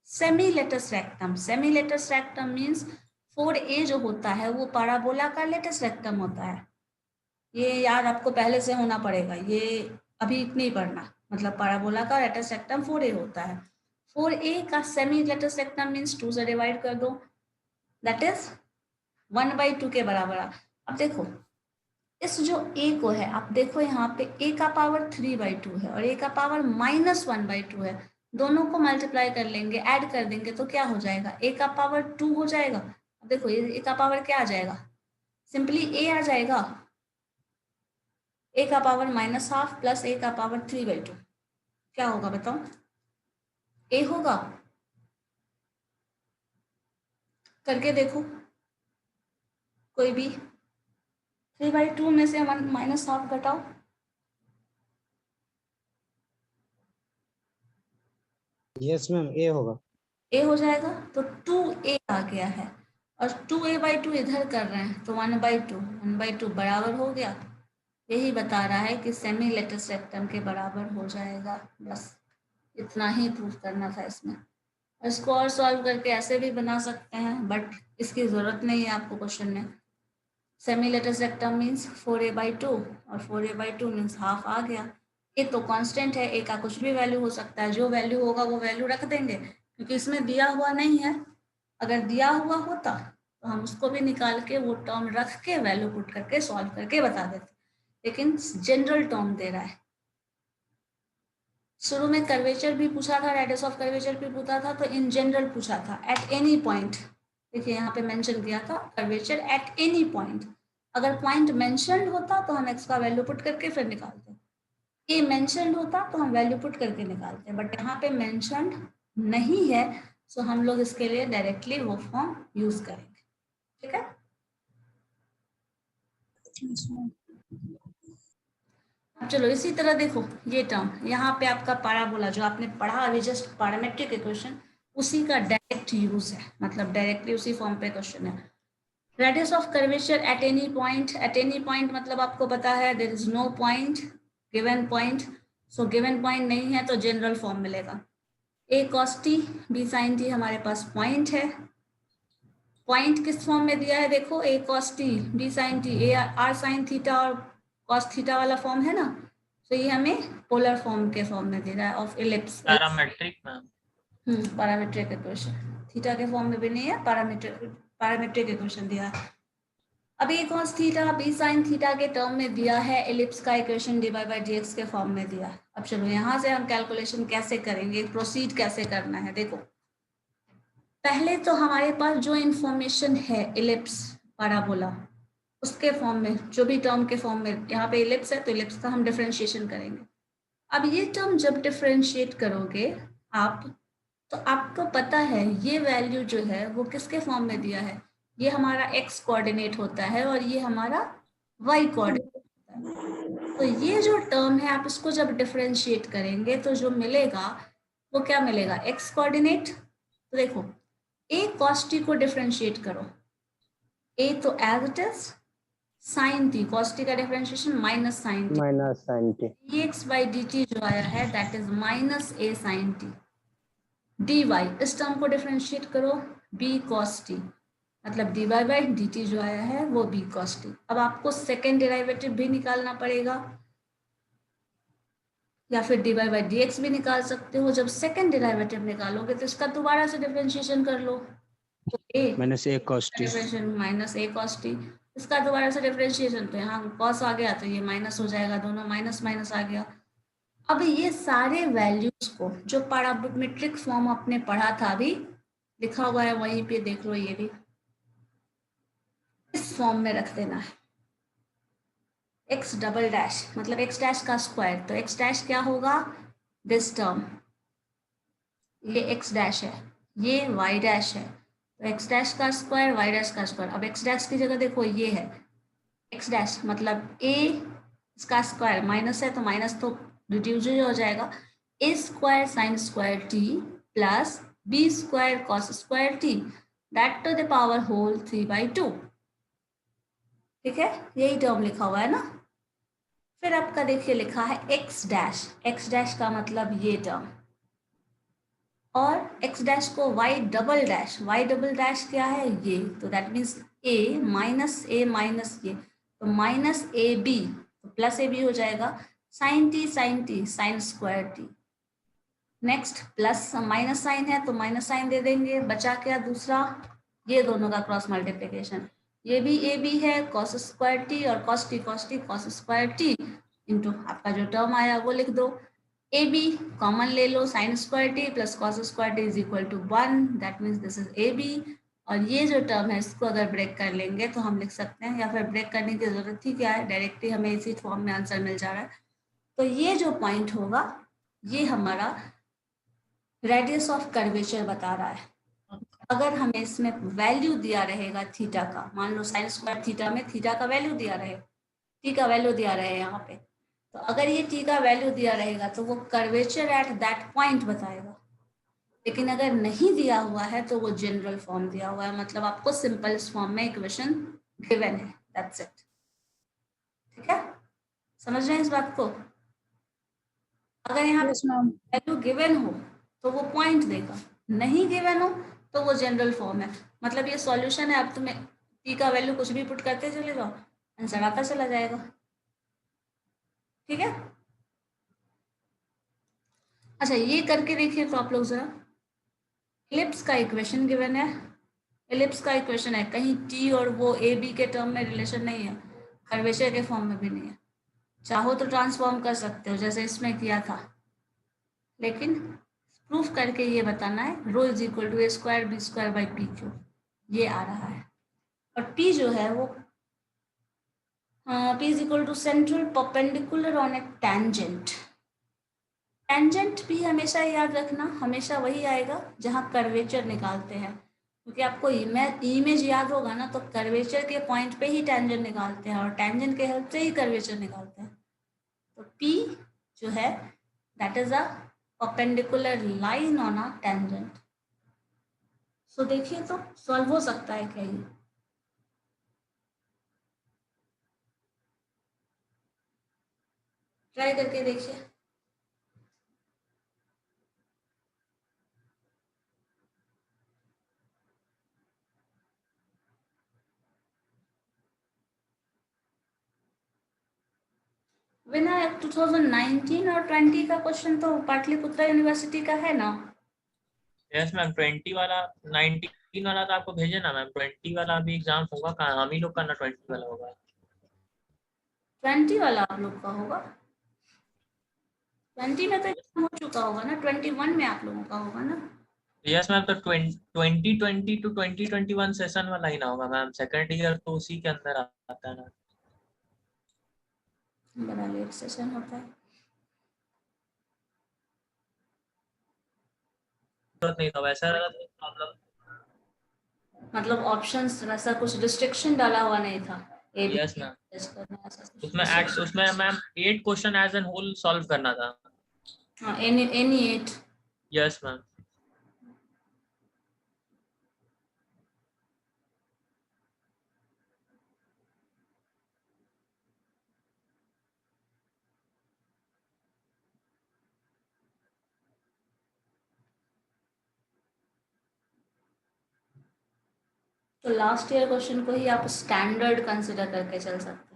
semi latus rectum. Semi latus rectum means 4a जो होता है वो पैराबोला का लेटस रेक्टम होता है। ये याद आपको पहले से होना पड़ेगा, ये अभी नहीं पढ़ना। मतलब पैराबोला का लेटस रेक्टम 4a होता है। 4a का सेमी लेटस रेक्टम मीन्स 2 से डिवाइड कर दो, दैट इज 1/2 के बराबर। अब देखो इस जो a को है, आप देखो यहाँ पे a का पावर 3/2 है और a का पावर -1/2 है, दोनों को मल्टीप्लाई कर लेंगे, ऐड कर देंगे तो क्या हो जाएगा, a का पावर 2 हो जाएगा। अब देखो a का पावर क्या आ जाएगा, सिंपली a आ जाएगा, a का पावर -½ प्लस a का पावर 3/2, क्या होगा बताओ, a होगा। करके देखो कोई भी, 3/2 में से -½ घटाओ, यस मैम, ए होगा। a हो जाएगा, तो 2a आ गया है और 2a/2 इधर कर रहे हैं तो 1/2 बराबर हो गया। यही बता रहा है कि सेमी लेटस रेक्टम के बराबर हो जाएगा। बस इतना ही प्रूफ करना था इसमें। इसको और सॉल्व करके ऐसे भी बना सकते हैं बट इसकी जरूरत नहीं है आपको क्वेश्चन में। Semi latus rectum means 4a/2 और 4a/2 मीन्स हाफ आ गया। ए तो कांस्टेंट है, ए का कुछ भी वैल्यू हो सकता है, जो वैल्यू होगा वो वैल्यू रख देंगे क्योंकि इसमें दिया हुआ नहीं है। अगर दिया हुआ होता तो हम उसको भी निकाल के वो टर्म रख के वैल्यू पुट करके सॉल्व करके बता देते, लेकिन जनरल टर्म दे रहा है। शुरू में कर्वेचर भी पूछा था, रेडियस ऑफ कर्वेचर भी पूछा था, तो इन जनरल पूछा था एट एनी पॉइंट। देखिए यहाँ पे मेंशन किया था कर्वेचर एट एनी पॉइंट। अगर पॉइंट मेंशन्ड होता तो हम एक्स का वैल्यू पुट करके फिर निकालते, ये मेंशन्ड होता तो हम वैल्यू पुट करके निकालते, बट यहाँ पे मेंशन्ड नहीं है, सो हम लोग इसके लिए डायरेक्टली वो फॉर्म यूज करेंगे। ठीक है, अब चलो इसी तरह देखो ये टर्म यहाँ पे आपका पैराबोला जो आपने पढ़ा अभी जस्ट पैरामेट्रिक इक्वेशन, उसी का डायरेक्ट यूज है, मतलब डायरेक्टली उसी फॉर्म पे क्वेश्चन है। Radius of curvature at any point, at any point मतलब आपको पता है there is no point, given point, so given point नहीं है तो जनरल फॉर्म मिलेगा। A cos T B sine T हमारे पास पॉइंट है। पॉइंट किस फॉर्म में दिया है देखो, A cos T B sine T, A R sine theta और कॉस थीटा वाला फॉर्म है ना, तो ये हमें पोलर फॉर्म के फॉर्म में दे रहा है of ellipse, parametric ma'am. Parametric equation, theta के फॉर्म में भी नहीं है, पैरामेट्रिक इक्वेशन दिया है। अब A cos theta B sine theta के टर्म में दिया है, इलिप्स का इक्वेशन dy बाई dx के फॉर्म में दिया है। अब चलो यहाँ से हम कैलकुलेशन कैसे करेंगे, प्रोसीड कैसे करना है। देखो पहले तो हमारे पास जो इंफॉर्मेशन है इलिप्स पैराबोला उसके फॉर्म में, जो भी टर्म के फॉर्म में, यहाँ पे इलिप्स है तो इलिप्स का हम डिफरेंशिएशन करेंगे। अब ये टर्म जब डिफरेंशिएट करोगे आप, तो आपको पता है ये वैल्यू जो है वो किसके फॉर्म में दिया है, ये हमारा x कोऑर्डिनेट होता है और ये हमारा y कोऑर्डिनेट होता है। तो ये जो टर्म है आप इसको जब डिफरेंशिएट करेंगे तो जो मिलेगा वो क्या मिलेगा, x कोऑर्डिनेट। तो देखो a cos t को डिफरेंशिएट करो, a तो as it is, sine t cos t का differentiation minus sine t, minus sine t, dx by dt जो आया है that is minus a sine t. dy इस टर्म को डिफरेंशिएट करो, b cos t, मतलब dy बाई dt जो आया है वो b cos t। अब आपको सेकेंड डेरिवेटिव भी निकालना पड़ेगा या फिर dy बाई dx भी निकाल सकते हो। जब सेकेंड डेरिवेटिव निकालोगे तो इसका दोबारा से डिफरेंशिएशन कर लो, तो a minus A cos T, minus a cos t, इसका दोबारा से डिफरेंशिएशन, तो यहाँ cos आ गया तो ये माइनस हो जाएगा, दोनों माइनस माइनस आ गया। अब ये सारे वैल्यूज को जो पैरामेट्रिक फॉर्म आपने पढ़ा था अभी लिखा हुआ है वहीं पे देख लो, ये भी इस फॉर्म में रख देना है। x डबल डैश मतलब x डैश का स्क्वायर, तो x डैश क्या होगा, दिस टर्म, ये x डैश है, ये y डैश है, तो x डैश का स्क्वायर y डैश का स्क्वायर। अब x डैश की जगह देखो ये है x डैश, मतलब a इसका स्क्वायर माइनस है तो माइनस तो रिड्यूस हो जाएगा, a square sine square t plus b square cos square t that to the power whole 3/2। ठीक है, यही टर्म लिखा हुआ है ना। फिर आपका देखिए लिखा है x डैश का मतलब ये टर्म, और x डैश को y डबल डैश क्या है ये, तो दैट मीन्स a माइनस ये, तो माइनस ए बी तो प्लस ए बी हो जाएगा, sine t sine square t. Next plus minus sign है तो माइनस साइन दे देंगे, बचा क्या दूसरा, ये दोनों का क्रॉस मल्टीप्लिकेशन, ये भी ए बी है कॉस स्क्वायर टी और cos T cos square T into आपका जो टर्म आया वो लिख दो, ए बी कॉमन ले लो, sine square T plus cos square T is equal to 1, that means this is A B. और ये जो टर्म है इसको अगर ब्रेक कर लेंगे तो हम लिख सकते हैं, या फिर ब्रेक करने की जरूरत ही क्या है, डायरेक्टली हमें इसी फॉर्म में आंसर मिल जा रहा है। तो ये जो पॉइंट होगा ये हमारा रेडियस ऑफ कर्वेचर बता रहा है। अगर हमें इसमें वैल्यू दिया रहेगा थीटा का, मान लो साइन स्क्वायर थीटा में थीटा का वैल्यू दिया रहे, टी का वैल्यू दिया रहे यहाँ पे, तो अगर ये टी का वैल्यू दिया रहेगा तो वो कर्वेचर एट दैट पॉइंट बताएगा। लेकिन अगर नहीं दिया हुआ है तो वो जनरल फॉर्म दिया हुआ है, मतलब आपको सिंपल फॉर्म में इक्वेशन गिवन है, दैट्स इट। ठीक है, समझ रहे हैं इस बात को। अगर यहाँ वैल्यू गिवन हो तो वो पॉइंट देगा, नहीं गिवन हो तो वो जनरल फॉर्म है, मतलब ये सॉल्यूशन है। अब तुम्हें टी का वैल्यू कुछ भी पुट करते चले जाओ, आंसर आता चला जाएगा। ठीक है, अच्छा ये करके देखिए तो आप लोग जरा, इलिप्स का इक्वेशन गिवन है, इलिप्स का इक्वेशन है, कहीं टी और वो ए बी के टर्म में रिलेशन नहीं है, कर्वेचर के फॉर्म में भी नहीं है। चाहो तो ट्रांसफॉर्म कर सकते हो जैसे इसमें किया था, लेकिन प्रूफ करके ये बताना है rho is equal to A square B square by P Q, ये आ रहा है। और पी जो है वो P is equal to central perpendicular on a tangent. Tangent भी हमेशा याद रखना, हमेशा वही आएगा जहाँ कर्वेचर निकालते हैं, क्योंकि आपको इमेज याद होगा ना, तो कर्वेचर के पॉइंट पे ही टेंजेंट निकालते हैं और टेंजेंट के हेल्प से ही कर्वेचर निकालते हैं। तो P जो है that is a perpendicular line on a tangent. So देखिए तो सॉल्व हो सकता है क्या ये? ट्राई करके देखिए। विनायक 2019 और 20 का क्वेश्चन तो पाटलिपुत्रा यूनिवर्सिटी का है ना? यस मैम 20 वाला 19 वाला तो आपको भेजे ना मैम, 20 वाला अभी एग्जाम होगा कहाँ, हम ही लोग का ना 20 वाला होगा। 20 वाला आप लोग का होगा? 20 में तो एग्जाम हो चुका होगा ना, 21 में आप लोगों का होगा ना? यस मैम, तो 2020 टू 2021 सेशन वाला ही ना होगा मैम, सेकंड ईयर तो उसी के अंदर आता है ना। बड़ा लेट सेशन होता है। जरूरत नहीं था, वैसा रहा तो प्रॉब्लम। मतलब ऑप्शंस वैसा कुछ रिस्ट्रिक्शन डाला हुआ नहीं था, ए बी यस मैम, करना ऐसा कुछ उसमें restriction? उसमें ma'am 8 question as an whole solve करना था। हाँ, एनी 8। Yes ma'am. तो लास्ट ईयर क्वेश्चन को ही आप स्टैंडर्ड कंसिडर करके चल सकते हैं।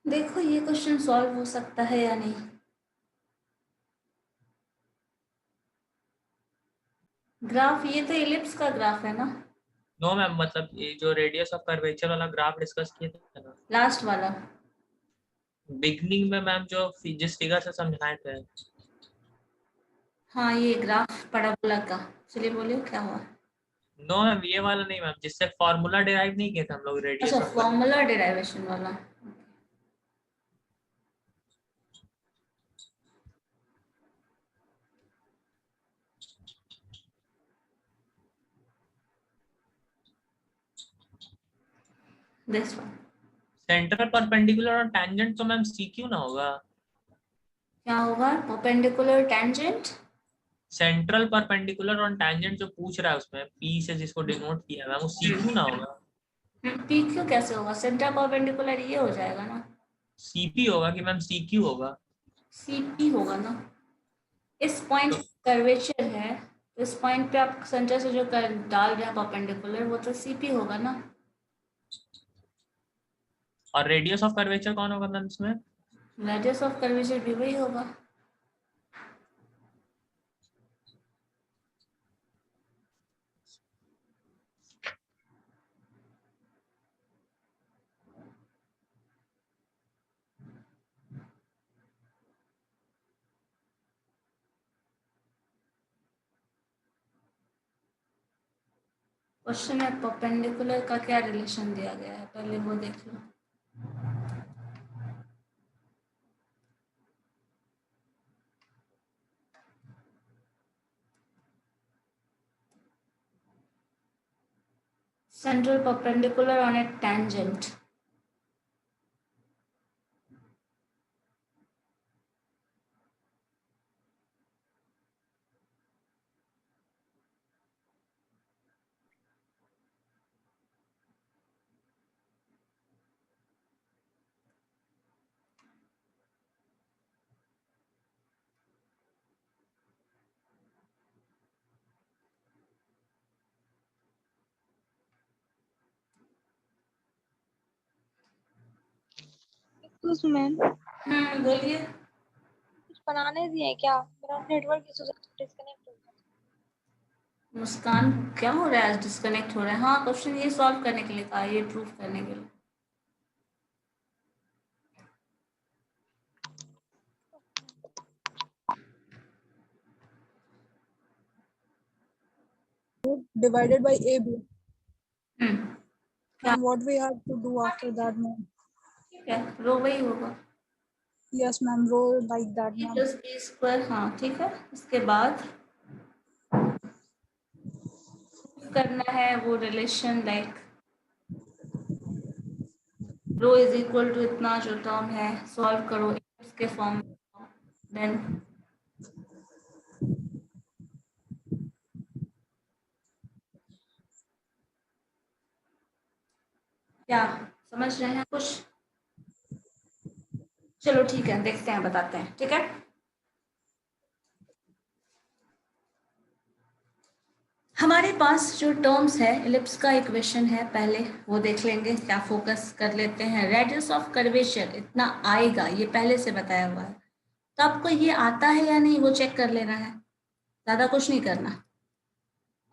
देखो ये क्वेश्चन सॉल्व हो सकता है या नहीं। ग्राफ ये तो इलिप्स का ग्राफ है ना, नो मैम, मतलब ये जो रेडियस ऑफ कर्वेचर वाला ग्राफ डिस्कस किए थे ना लास्ट वाला। बिगनिंग में मैम, जो जिस फिगर से समझाए थे। हाँ ये ग्राफ पैराबोला का, चलिए बोलिए क्या हुआ। नो मैम, ये वाला नहीं मैम, जिससे फॉर्मूला डिराइव नहीं किए थे हम लोग अच्छा radius of curvature. Formula derivation वाला। This one. सेंट्रल परपेंडिकुलर और टैंजेंट तो मैम सीक्यू ना होगा। क्या होगा? Perpendicular tangent. सेंट्रल परपेंडिकुलर और टैंजेंट जो पूछ रहा है उसमें पी से जिसको डिनोट किया है मैम, वो सीक्यू ना होगा। पी क्यू कैसे होगा? सेंटर परपेंडिकुलर ये हो जाएगा ना, सीपी होगा कि मैम सीक्यू होगा? सी पी होगा ना। इस पॉइंट तो कर्वेचर है, तो इस पॉइंट पे आप सेंटर से जो कर डाल रहे हैं परपेंडिकुलर, वो तो सी पी होगा ना। और रेडियस ऑफ कर्वेचर कौन होगा मैम इसमें? रेडियस ऑफ कर्वेचर भी वही होगा। क्वेश्चन में परपेंडिकुलर का क्या रिलेशन दिया गया है, पहले वो देख लो। Central perpendicular on a tangent. Ma'am बोलिए। कुछ बनाने दिए हैं क्या? मेरा नेटवर्क इशू से डिस्कनेक्ट हो गया। मुस्कान क्या हो रहा है, डिस्कनेक्ट हो रहा है? हाँ, क्वेश्चन ये सॉल्व करने के लिए कहा, ये प्रूफ करने के लिए। divided by AB. क्या? And what we have to do after that, ma'am? ठीक है, रो वही होगा Yes, ma'am. Row like that, ma'am. Plus b square. हाँ ठीक है, इसके बाद करना है वो relation like rho is equal to इतना जो टर्म है सॉल्व करो इसके फॉर्म में, देन क्या समझ रहे हैं कुछ? चलो ठीक है, देखते हैं, बताते हैं। ठीक है, हमारे पास जो टर्म्स है, एलिप्स का इक्वेशन है, पहले वो देख लेंगे, क्या फोकस कर लेते हैं। रेडियस ऑफ कर्वेचर इतना आएगा, ये पहले से बताया हुआ है, तो आपको ये आता है या नहीं वो चेक कर लेना है, ज़्यादा कुछ नहीं करना।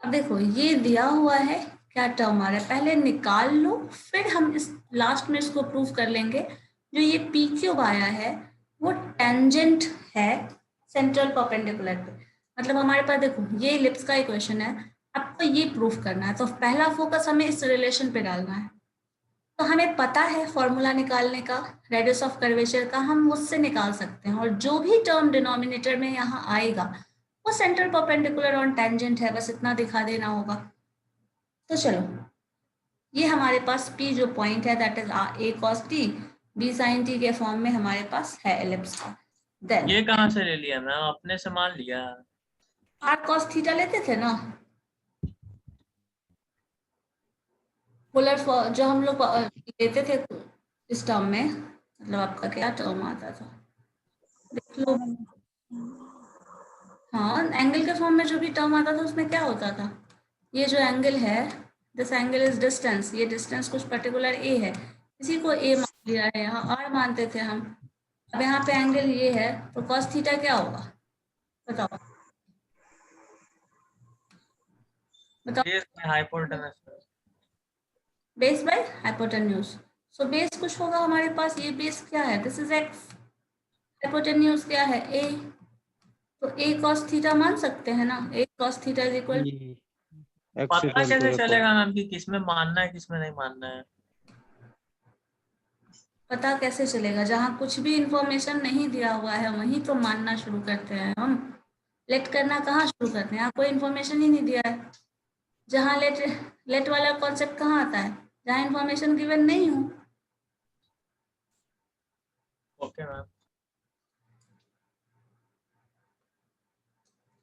अब देखो ये दिया हुआ है, क्या टर्म आ रहा है पहले निकाल लो, फिर हम इस लास्ट में इसको प्रूव कर लेंगे। जो ये पी क्यूब आया है वो टेंजेंट है सेंट्रल परपेंडिकुलर पे, मतलब हमारे पास देखो ये एलिप्स का इक्वेशन है, आपको ये प्रूफ करना है, तो पहला फोकस हमें इस रिलेशन पे डालना है। तो हमें पता है फॉर्मूला निकालने का, रेडियस ऑफ कर्वेचर का, हम उससे निकाल सकते हैं, और जो भी टर्म डिनोमिनेटर में यहाँ आएगा वो सेंट्रल परपेंडिकुलर ऑन टेंजेंट है, बस इतना दिखा देना होगा। तो चलो, ये हमारे पास P जो पॉइंट है that is A cos t B sin t के फॉर्म में हमारे पास है एलिप्स का। देन ये कहाँ से ले लिया? मैं अपने से मान लिया। R cos थीटा लेते थे ना, पोलर जो हम लोग लेते थे इस टर्म में, मतलब आपका क्या टर्म आता था देख लो। हाँ, एंगल के फॉर्म में जो भी टर्म आता था उसमें क्या होता था, ये जो एंगल है, दिस एंगल इज डिस्टेंस, ये डिस्टेंस कुछ पर्टिकुलर ए है, इसी को ए मान लिया है, यहाँ आर मानते थे हम। अब यहाँ पे एंगल ये है, तो cos थीटा क्या होगा बताओ? Base by hypotenuse. Base by hypotenuse. So base कुछ होगा हमारे पास, ये बेस क्या है, दिस इज एक्स, हाइपोटेन्यूज क्या है ए, तो a cos थीटा मान सकते हैं ना, a cos theta is equal. पता कैसे चलेगा मैम कि किसमें मानना है किसमें नहीं मानना है? पता कैसे चलेगा, जहाँ कुछ भी इंफॉर्मेशन नहीं दिया हुआ है वहीं तो मानना शुरू करते हैं हम। लेट करना कहाँ शुरू करते हैं, यहाँ कोई इंफॉर्मेशन ही नहीं दिया है। जहाँ लेट वाला कॉन्सेप्ट कहाँ आता है, जहाँ इंफॉर्मेशन गिवन नहीं हो। Okay ma'am.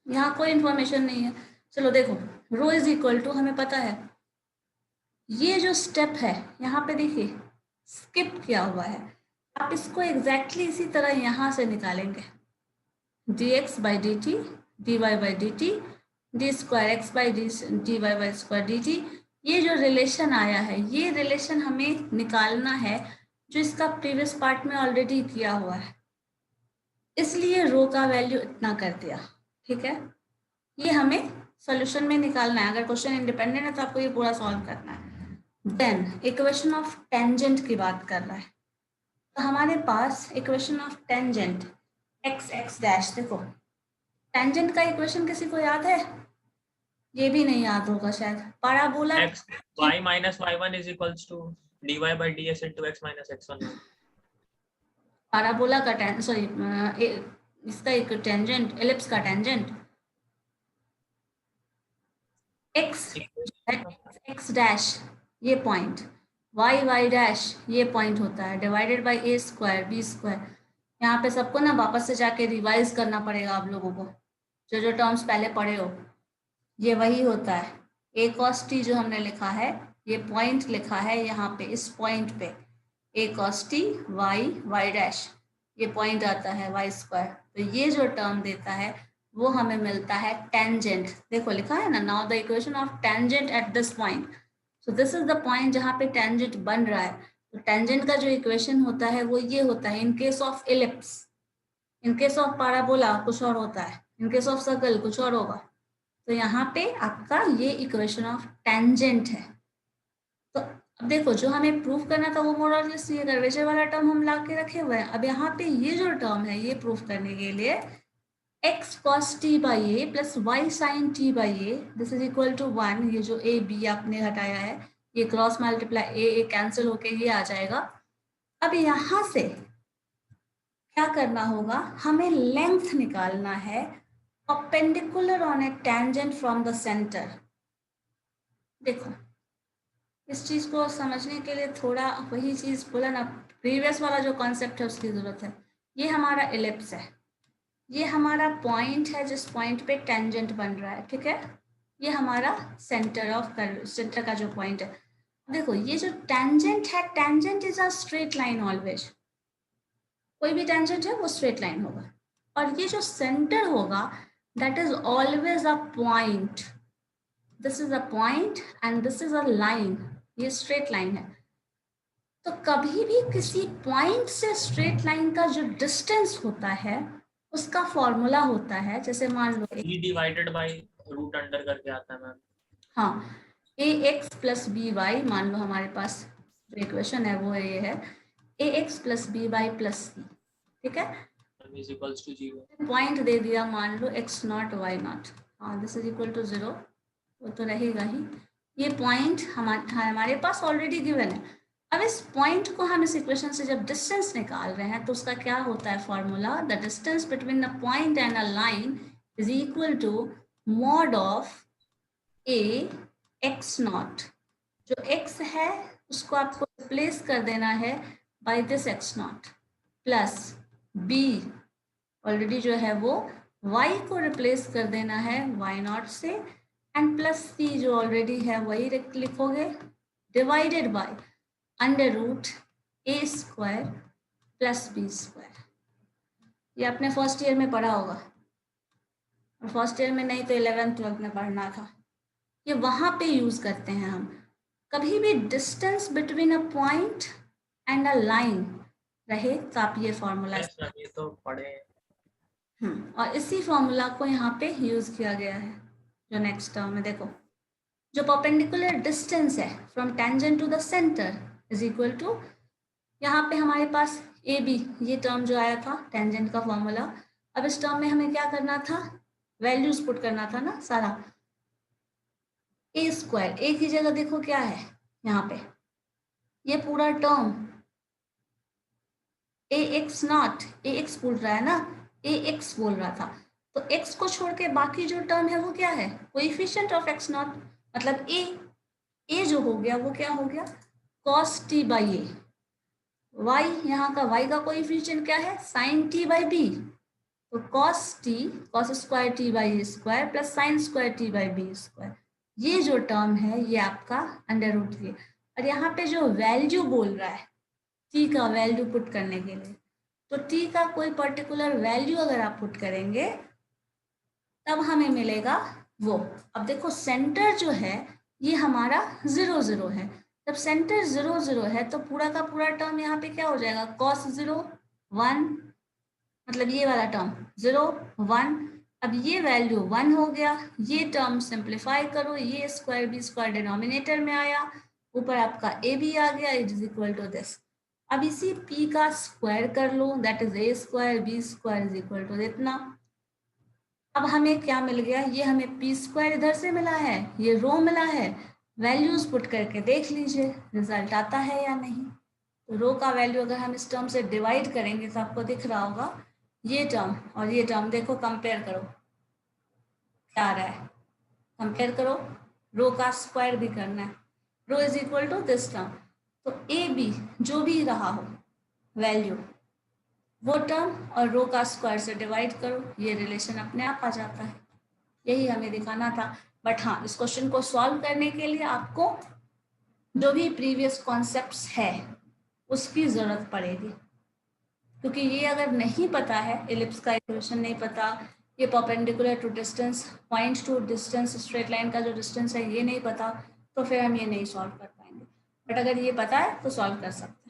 यहाँ कोई इंफॉर्मेशन नहीं है। चलो देखो, रो इज इक्वल टू हमें पता है, ये जो स्टेप है यहाँ पे देखिए स्किप किया हुआ है, आप इसको एग्जैक्टली इसी तरह यहाँ से निकालेंगे, dx by dt dy by dt d square x by dy by square dt। ये जो रिलेशन आया है, ये रिलेशन हमें निकालना है जो इसका प्रीवियस पार्ट में ऑलरेडी किया हुआ है, इसलिए रो का वैल्यू इतना कर दिया। ठीक है, ये हमें सॉल्यूशन में निकालना है, अगर क्वेश्चन इंडिपेंडेंट है तो आपको ये पूरा सॉल्व करना है। देन इक्वेशन ऑफ टेंजेंट की बात कर रहा है, तो हमारे पास equation of tangent X X dash, देखो टेंजेंट का इक्वेशन किसी को याद है? ये भी नहीं याद होगा शायद। Parabola x y minus y1 is equals to dy by ds into x minus x1। Parabola का सॉरी इसका एक टेंजेंट, एलिप्स का टेंजेंट x x डैश ये पॉइंट, y y डैश ये पॉइंट होता है, divided by a square b square. यहाँ पे सबको ना वापस से जाके रिवाइज करना पड़ेगा आप लोगों को, जो जो टर्म्स पहले पढ़े हो, ये वही होता है। a cos t जो हमने लिखा है, ये पॉइंट लिखा है यहाँ पे, इस पॉइंट पे a cos t y dash, ये पॉइंट आता है y स्क्वायर, तो ये जो टर्म देता है वो हमें मिलता है टेंजेंट। देखो लिखा है ना, now the equation of tangent at this point, so this is the point जहाँ पे टेंजेंट बन रहा है, तो टेंजेंट का जो इक्वेशन होता है वो ये होता है, in case of ellipse, in case of parabola कुछ और होता है, इन केस ऑफ सर्कल कुछ और होगा। तो यहाँ पे आपका ये इक्वेशन ऑफ टेंजेंट है। तो अब देखो जो हमें प्रूफ करना था वो मोर और लेस ये कर्वेचर वाला टर्म हम ला के रखे हुए हैं। अब यहाँ पे ये जो टर्म है ये प्रूफ करने के लिए x cos t by a plus y sin t by a this is equal to 1, ये जो a b आपने हटाया है ये क्रॉस मल्टीप्लाई a कैंसिल होके ये आ जाएगा। अब यहाँ से क्या करना होगा, हमें लेंथ निकालना है perpendicular on a tangent from the centre. देखो इस चीज को समझने के लिए थोड़ा वही चीज बोला ना, प्रीवियस वाला जो कॉन्सेप्ट है उसकी जरूरत है। ये हमारा एलिप्स है, ये हमारा पॉइंट है जिस पॉइंट पे टेंजेंट बन रहा है, ठीक है। ये हमारा सेंटर ऑफ कर्व, सेंटर का जो पॉइंट है। देखो ये जो टेंजेंट है, tangent is a straight line always, कोई भी टेंजेंट है वो स्ट्रेट लाइन होगा। और ये जो सेंटर होगा that is always a point, this is a point and this is a line, ये स्ट्रेट लाइन है। तो कभी भी किसी पॉइंट से स्ट्रेट लाइन का जो डिस्टेंस होता है उसका फॉर्मूला होता है, जैसे मान लो e divided by root under करके आता है मैम। हाँ, ax प्लस बी वाई, मान लो हमारे पास जो इक्वेशन है वो ये है ax plus B Y plus C, ठीक है। इज इक्वल्स टू 0, पॉइंट दे दिया मान लो x नॉट y नॉट, हाँ दिस इज इक्वल टू 0, वो तो रहेगा ही। ये पॉइंट हमारे पास ऑलरेडी गिवन है। अब इस पॉइंट को हम इस इक्वेशन से जब डिस्टेंस निकाल रहे हैं तो उसका क्या होता है formula, the distance between the point and a line is equal to mod of a x naught. जो x है उसको आपको रिप्लेस कर देना है by this x naught, plus b already जो है वो y को रिप्लेस कर देना है y नॉट से, एंड प्लस c जो ऑलरेडी है वही लिखोगे, divided by under root a square plus b square. ये आपने फर्स्ट ईयर में पढ़ा होगा, और फर्स्ट ईयर में नहीं तो 11th 12th में पढ़ना था। ये वहां पे यूज करते हैं हम। कभी भी distance between a point and a line रहे तो आप ये फॉर्मूला, ये तो पढ़े। और इसी फॉर्मूला को यहाँ पे यूज किया गया है। जो नेक्स्ट टर्म है देखो, जो परपेंडिकुलर डिस्टेंस है from tangent to the centre is equal to, यहाँ पे हमारे पास ए बी ये टर्म जो आया था टेंजेंट का फॉर्मूला। अब इस टर्म में हमें क्या करना था, वैल्यूज पुट करना था ना सारा। ए स्क्वायर, ए की जगह देखो क्या है यहाँ पे, ये पूरा term A x not, A x बोल रहा है ना, ए एक्स बोल रहा था, तो x को छोड़ के बाकी जो टर्म है वो क्या है, कोएफिशिएंट ऑफ x नॉट, मतलब a जो हो गया वो क्या हो गया cos t by A. y यहाँ का y का कोएफिशिएंट क्या है sin t बाई b, तो cos square t by square plus sin square t by b square. ये जो टर्म है ये आपका अंडर रूट ये, और यहाँ पे जो वैल्यू बोल रहा है t का वैल्यू पुट करने के लिए, तो t का कोई पर्टिकुलर वैल्यू अगर आप पुट करेंगे तब हमें मिलेगा वो। अब देखो सेंटर जो है ये हमारा 0 0 है, जब सेंटर 0 0 है तो पूरा का पूरा टर्म यहाँ पे क्या हो जाएगा cos 0 1, मतलब ये वाला टर्म 0 1। अब ये वैल्यू 1 हो गया, ये टर्म सिंप्लीफाई करो, ये स्क्वायर बी स्क्वायर डिनोमिनेटर में आया, ऊपर आपका ए बी आ गया, it is equal to this. अब इसी p का स्क्वायर कर लो, that is a square B square is equal to इतना। अब हमें क्या मिल गया, ये हमें p स्क्वायर इधर से मिला है, ये रो मिला है, वैल्यूज पुट करके देख लीजिए रिजल्ट आता है या नहीं। तो रो का वैल्यू अगर हम इस टर्म से डिवाइड करेंगे तो आपको दिख रहा होगा ये टर्म और ये टर्म, देखो कंपेयर करो क्या आ रहा है, कंपेयर करो, रो का स्क्वायर भी करना है, rho is equal to this term, तो ए बी जो भी रहा हो वैल्यू वो टर्म और रो का स्क्वायर से डिवाइड करो, ये रिलेशन अपने आप आ जाता है। यही हमें दिखाना था। बट हाँ, इस क्वेश्चन को सॉल्व करने के लिए आपको जो भी प्रीवियस कॉन्सेप्ट्स है उसकी जरूरत पड़ेगी, क्योंकि ये अगर नहीं पता है, एलिप्स का इक्वेशन नहीं पता, ये perpendicular to distance, point to distance, straight line का जो डिस्टेंस है ये नहीं पता, तो फिर हम ये नहीं सॉल्व कर पाएंगे। बट अगर ये पता है तो सॉल्व कर सकते हैं।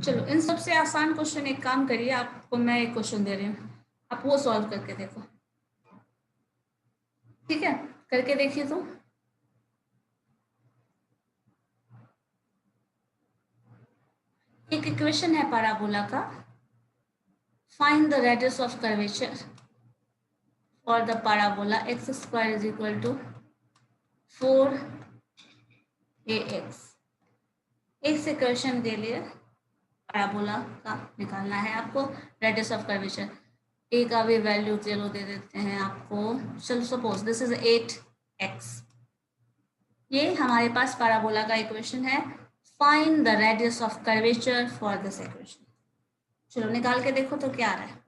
चलो इन सबसे आसान क्वेश्चन एक काम करिए, आपको मैं एक क्वेश्चन दे रही हूँ, आप वो सॉल्व करके देखो, ठीक है? करके देखिए तो। एक इक्वेशन है पैराबोला का, find the radius of curvature for the parabola x square is equal to 4ax। इस इक्वेशन के लिए पैराबोला का निकालना है आपको रेडियस ऑफ कर्वेचर। ए का भी वैल्यू 0 दे देते हैं आपको। चलो सपोज दिस इज 8x, ये हमारे पास पैराबोला का इक्वेशन है। Find the radius of curvature for this equation. चलो निकाल के देखो तो क्या आ रहा है।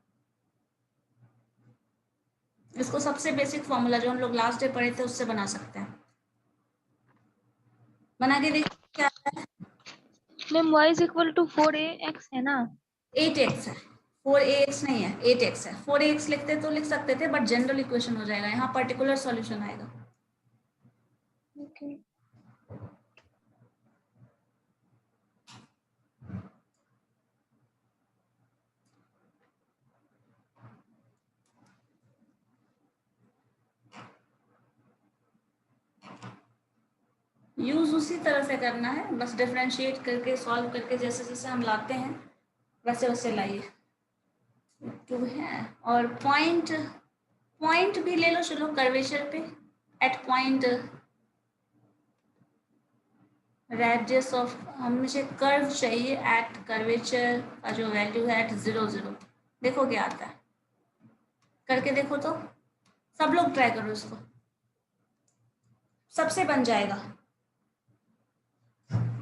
इसको सबसे बेसिक फॉर्मूला जो हम लोग लास्ट डे पढ़े थे उससे बना सकते हैं। बना के देखो क्या आता है। Ma'am y is equal to 4ax है ना? 8x है, 4ax नहीं है, 8x है। 4ax लिखते तो लिख सकते थे, बट जनरल इक्वेशन हो जाएगा, यहाँ पर्टिकुलर सॉल्यूशन आएगा। ओके यूज उसी तरह से करना है, बस डिफरेंशिएट करके सॉल्व करके जैसे जैसे हम लाते हैं वैसे वैसे लाइए। 2 है और पॉइंट भी ले लो, चलो कर्वेचर पे एट पॉइंट रेडियस ऑफ, मुझे कर्व चाहिए एट कर्वेचर का जो वैल्यू है एट 0 0। देखो क्या आता है, करके देखो तो। सब लोग ट्राई करो इसको, सबसे बन जाएगा।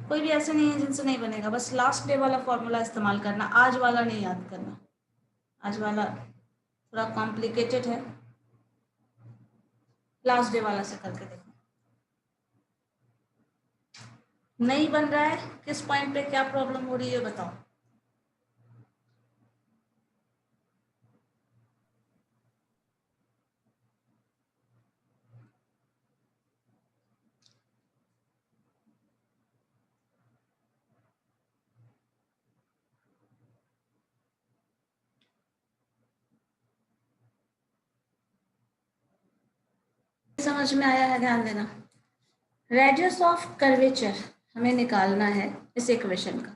कोई भी ऐसे नहीं है जिनसे नहीं बनेगा। बस लास्ट डे वाला फॉर्मूला इस्तेमाल करना, आज वाला नहीं याद करना। आज वाला थोड़ा कॉम्प्लिकेटेड है, लास्ट डे वाला से करके देखो। नहीं बन रहा है, किस पॉइंट पे क्या प्रॉब्लम हो रही है बताओ। समझ में आया है? ध्यान देना, रेडियस ऑफ कर्वेचर हमें निकालना है इस इक्वेशन का।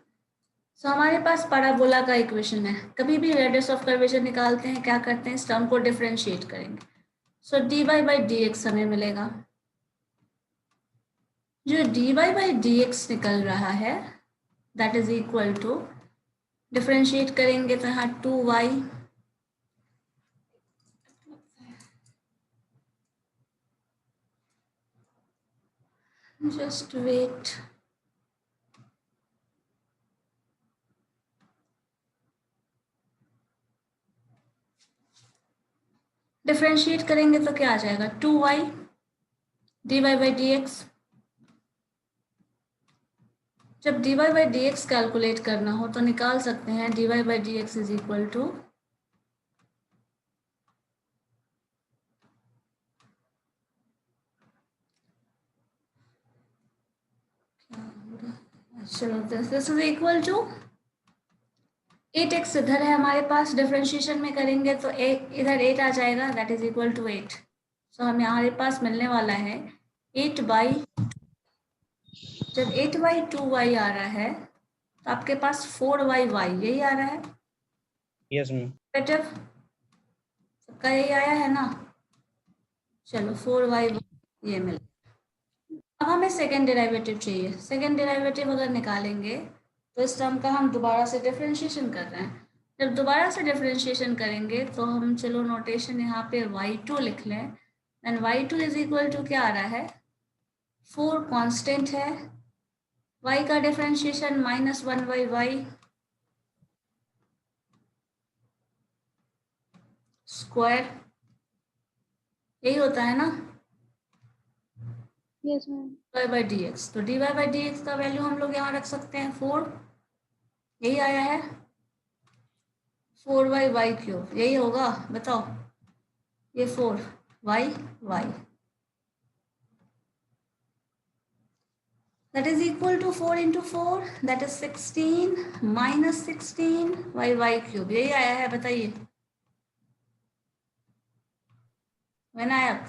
सो हमारे पास पैराबोला का इक्वेशन है। कभी भी रेडियस ऑफ कर्वेचर निकालते हैं क्या करते हैं, इस टर्म को डिफरेंशिएट करेंगे। सो dy बाई dx हमें मिलेगा। जो dy बाई dx निकल रहा है that is equal to, differentiate करेंगे तो यहाँ 2y just wait, डिफरेंशिएट करेंगे तो क्या आ जाएगा 2y dy बाई dx। जब dy बाई dx कैलकुलेट करना हो तो निकाल सकते हैं dy by dx is equal to चलो this is equal to 8x इधर है हमारे पास, डिफरेंशिएशन में करेंगे तो इधर 8 आ जाएगा दैट इज इक्वल टू 8। सो हमें हमारे पास मिलने वाला है 8 बाई, जब 8 बाई 2y आ रहा है तो आपके पास 4y यही आ रहा है। Yes ma'am. सबका यही आया है ना। चलो 4y ये मिल। अब हमें सेकेंड डेरिवेटिव चाहिए। सेकेंड डेरिवेटिव अगर निकालेंगे तो इस टर्म का हम दोबारा से डिफरेंशिएशन कर रहे हैं। जब दोबारा से डिफरेंशिएशन करेंगे तो हम चलो नोटेशन यहाँ पे y2 लिख लें। Then y2 is equal to क्या आ रहा है 4 कांस्टेंट है, y का डिफरेंशिएशन -1 बाई y स्क्वायर, यही होता है ना yes ma'am. dy by dx। तो dy बाई dx का वैल्यू हम लोग यहाँ रख सकते हैं 4, यही आया है 4y क्यूब, यही होगा बताओ। ये 4y that is equal to 4 into 4 that is 16 minus 16 y cube. यही आया है, बताइए विनायक,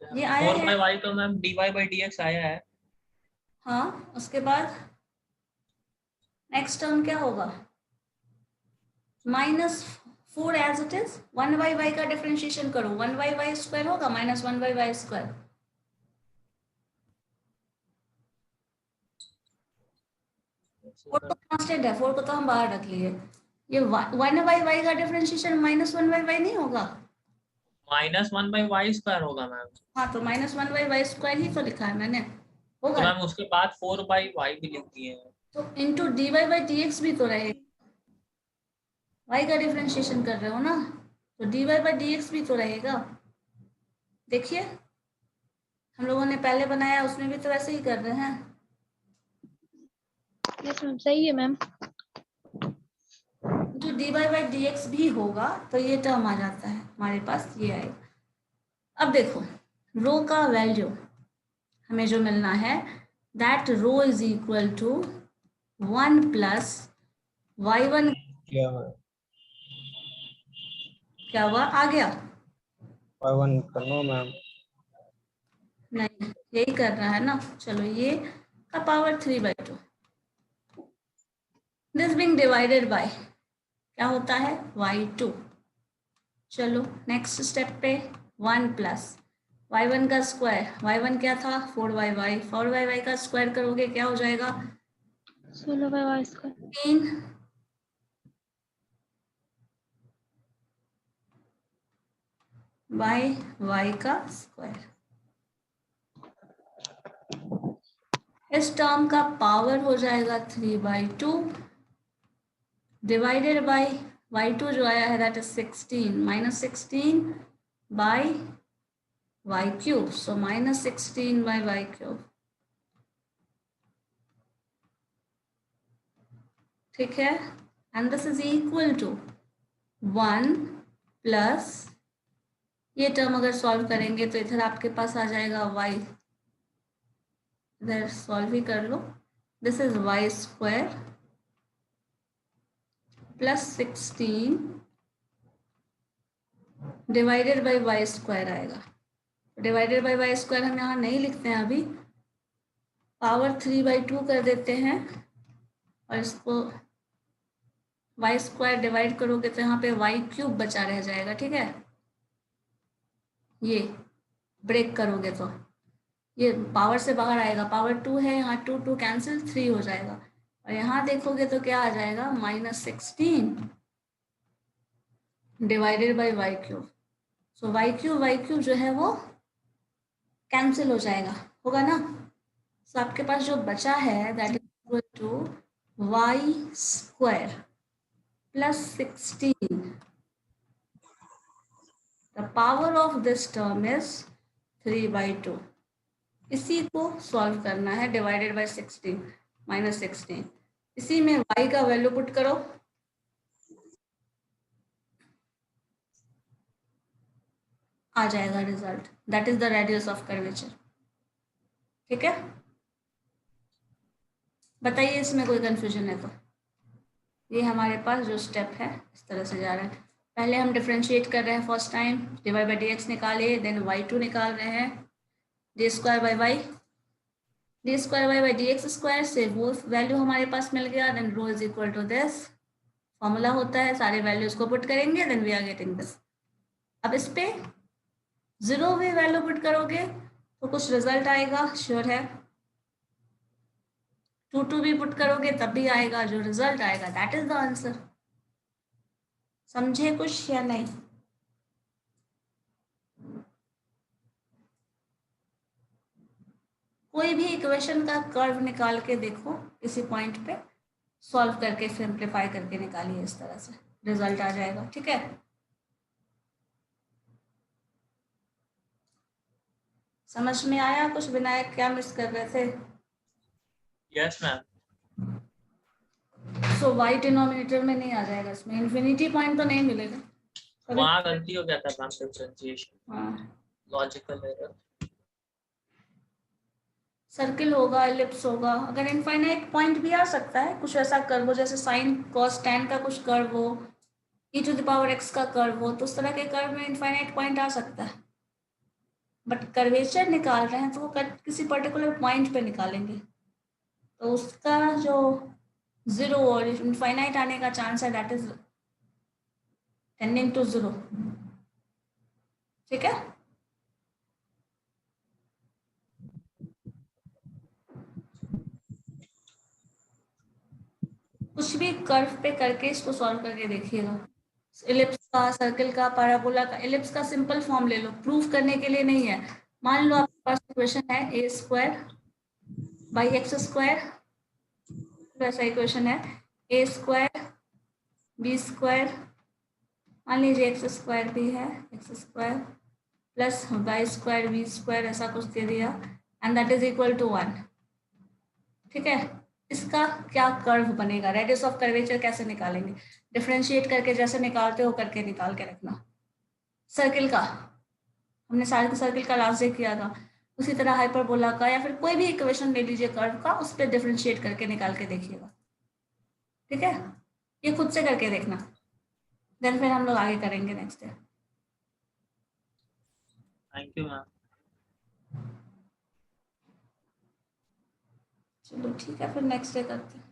ये आया 4 है? बाई वाई तो मैम dy by dx आया है। हाँ, उसके बाद नेक्स्ट टर्म क्या होगा? Minus 4 as it is, 1 by y का डिफरेंशिएशन करो, 1 बाई वाई स्क्वायर होगा minus 1 by Y square. Four तो कांस्टेंट है, 4 को तो हम बाहर रख लिए। ये 1 बाई वाई का डिफरेंशिएशन माइनस 1 बाई वाई नहीं होगा? माइनस 1 बाई वाई स्क्वायर होगा मैम। हाँ, तो माइनस 1 बाई वाई स्क्वायर ही तो लिखा है मैंने, तो होगा। मैम उसके बाद 4 बाई वाई भी लिख दिए हैं। तो into d Y by D x भी तो रहेगा, वाई का डिफरेंशिएशन कर रहे हो ना, तो d Y by D x भी तो रहेगा। देखिए हम लोगों ने पहले बनाया उसमें भी तो वैसे ही कर रहे हैं। यस मैम, सही है मैम। जो d Y by D x भी होगा तो ये टर्म आ जाता है हमारे पास, ये आएगा। अब देखो रो का वैल्यू हमें जो मिलना है, that rho is equal to 1 plus y1। क्या है? क्या हुआ, आ गया? y1 करना मैम। नहीं, यही कर रहा है ना। चलो ये का power 3/2, this being divided by क्या होता है, y2। चलो नेक्स्ट स्टेप पे 1 प्लस y1 का स्क्वायर, y1 क्या था 4y, 4y का स्क्वायर करोगे क्या हो जाएगा, 16 by Y square. 3 by y का स्क्वायर। इस टर्म का पावर हो जाएगा 3/2 डिवाइडेड बाय y2 जो आया है that is 16 minus 16 by y cube, so minus 16 by y cube. ठीक है, and this is equal to 1 plus, ये टर्म अगर सॉल्व करेंगे तो इधर आपके पास आ जाएगा y, इधर सॉल्व ही कर लो, this is y square plus 16 divided by Y square आएगा। डिवाइडेड बाई वाई स्क्वायर हम यहाँ नहीं लिखते हैं अभी, पावर 3/2 कर देते हैं और इसको वाई स्क्वायर डिवाइड करोगे तो यहाँ पे वाई क्यूब बचा रह जाएगा। ठीक है, ये ब्रेक करोगे तो ये पावर से बाहर आएगा, पावर 2 है यहाँ, 2 2 कैंसिल, 3 हो जाएगा। और यहाँ देखोगे तो क्या आ जाएगा, minus 16 divided by y cube. So y cube जो है वो कैंसिल हो जाएगा, होगा ना। सो आपके पास जो बचा है that is equal to y square plus 16, the power of this term is 3/2। इसी को सॉल्व करना है, डिवाइडेड बाई 16 माइनस 16, इसी में y का वैल्यू पुट करो, आ जाएगा result, that is the radius of curvature. ठीक है, बताइए इसमें कोई कंफ्यूजन है तो। ये हमारे पास जो स्टेप है इस तरह से जा रहा है। पहले हम डिफरेंशिएट कर रहे हैं first time, divide by D X निकाले, देन y2 निकाल रहे हैं, D square by Y, D square by D x square से वो वैल्यू हमारे पास मिल गया, then rho is equal to this, formula होता है, सारे वैल्यूज को पुट करेंगे, then we are getting this. अब इस पे 0 भी वैल्यू पुट करोगे तो कुछ रिजल्ट आएगा, श्योर है। 2 2 भी पुट करोगे तब भी आएगा, जो रिजल्ट आएगा दैट इज द आंसर। समझे कुछ या नहीं? कोई भी इक्वेशन का कर्व निकाल के देखो किसी पॉइंट पे, सॉल्व करके सिंप्लीफाई करके निकालिए, इस तरह से रिजल्ट आ जाएगा। ठीक है, समझ में आया कुछ? विनायक क्या मिस कर रहे थे? Yes ma'am. So Y denominator में नहीं आ जाएगा, इसमें इन्फिनिटी पॉइंट तो नहीं मिलेगा। वहाँ गलती हो गया था मैम, डिफरेंशिएशन। हाँ, लॉजिकल एरर। सर्किल होगा, एलिप्स होगा, अगर इनफाइनाइट पॉइंट भी आ सकता है, कुछ ऐसा कर्व हो जैसे साइन कॉस टैन का कुछ कर्व हो, e⁻x का कर्व हो, तो उस तरह के कर्व में इनफाइनाइट पॉइंट आ सकता है। बट कर्वेचर निकाल रहे हैं तो वो किसी पर्टिकुलर पॉइंट पे निकालेंगे, तो उसका जो 0 और इनफाइनाइट आने का चांस है दैट इज टेंडिंग टू 0। ठीक है, कुछ भी कर्व पे करके इसको सॉल्व करके देखिएगा। एलिप्स का, सर्कल का, पैराबोला का। एलिप्स का सिंपल फॉर्म ले लो, प्रूफ करने के लिए नहीं है। मान लो आपके पास इक्वेशन है a² / x², वैसा इक्वेशन है a² b², मान लीजिए x² भी है, x² प्लस y² b², ऐसा कुछ दे दिया, and that is equal to 1। ठीक है, इसका क्या कर्व बनेगा, रेडियस ऑफ कर्वेचर कैसे निकालेंगे, डिफरेंशिएट करके जैसे निकालते हो करके निकाल के रखना। सर्किल का हमने सारे सर्किल का लास्ट डे किया था, उसी तरह हाइपरबोला का या फिर कोई भी इक्वेशन ले लीजिए कर्व का, उस पर डिफरेंशिएट करके निकाल के देखिएगा। ठीक है, ये खुद से करके देखना, देन फिर हम लोग आगे करेंगे next day. Thank you ma'am. चलो ठीक है, फिर नेक्स्ट डे करते हैं।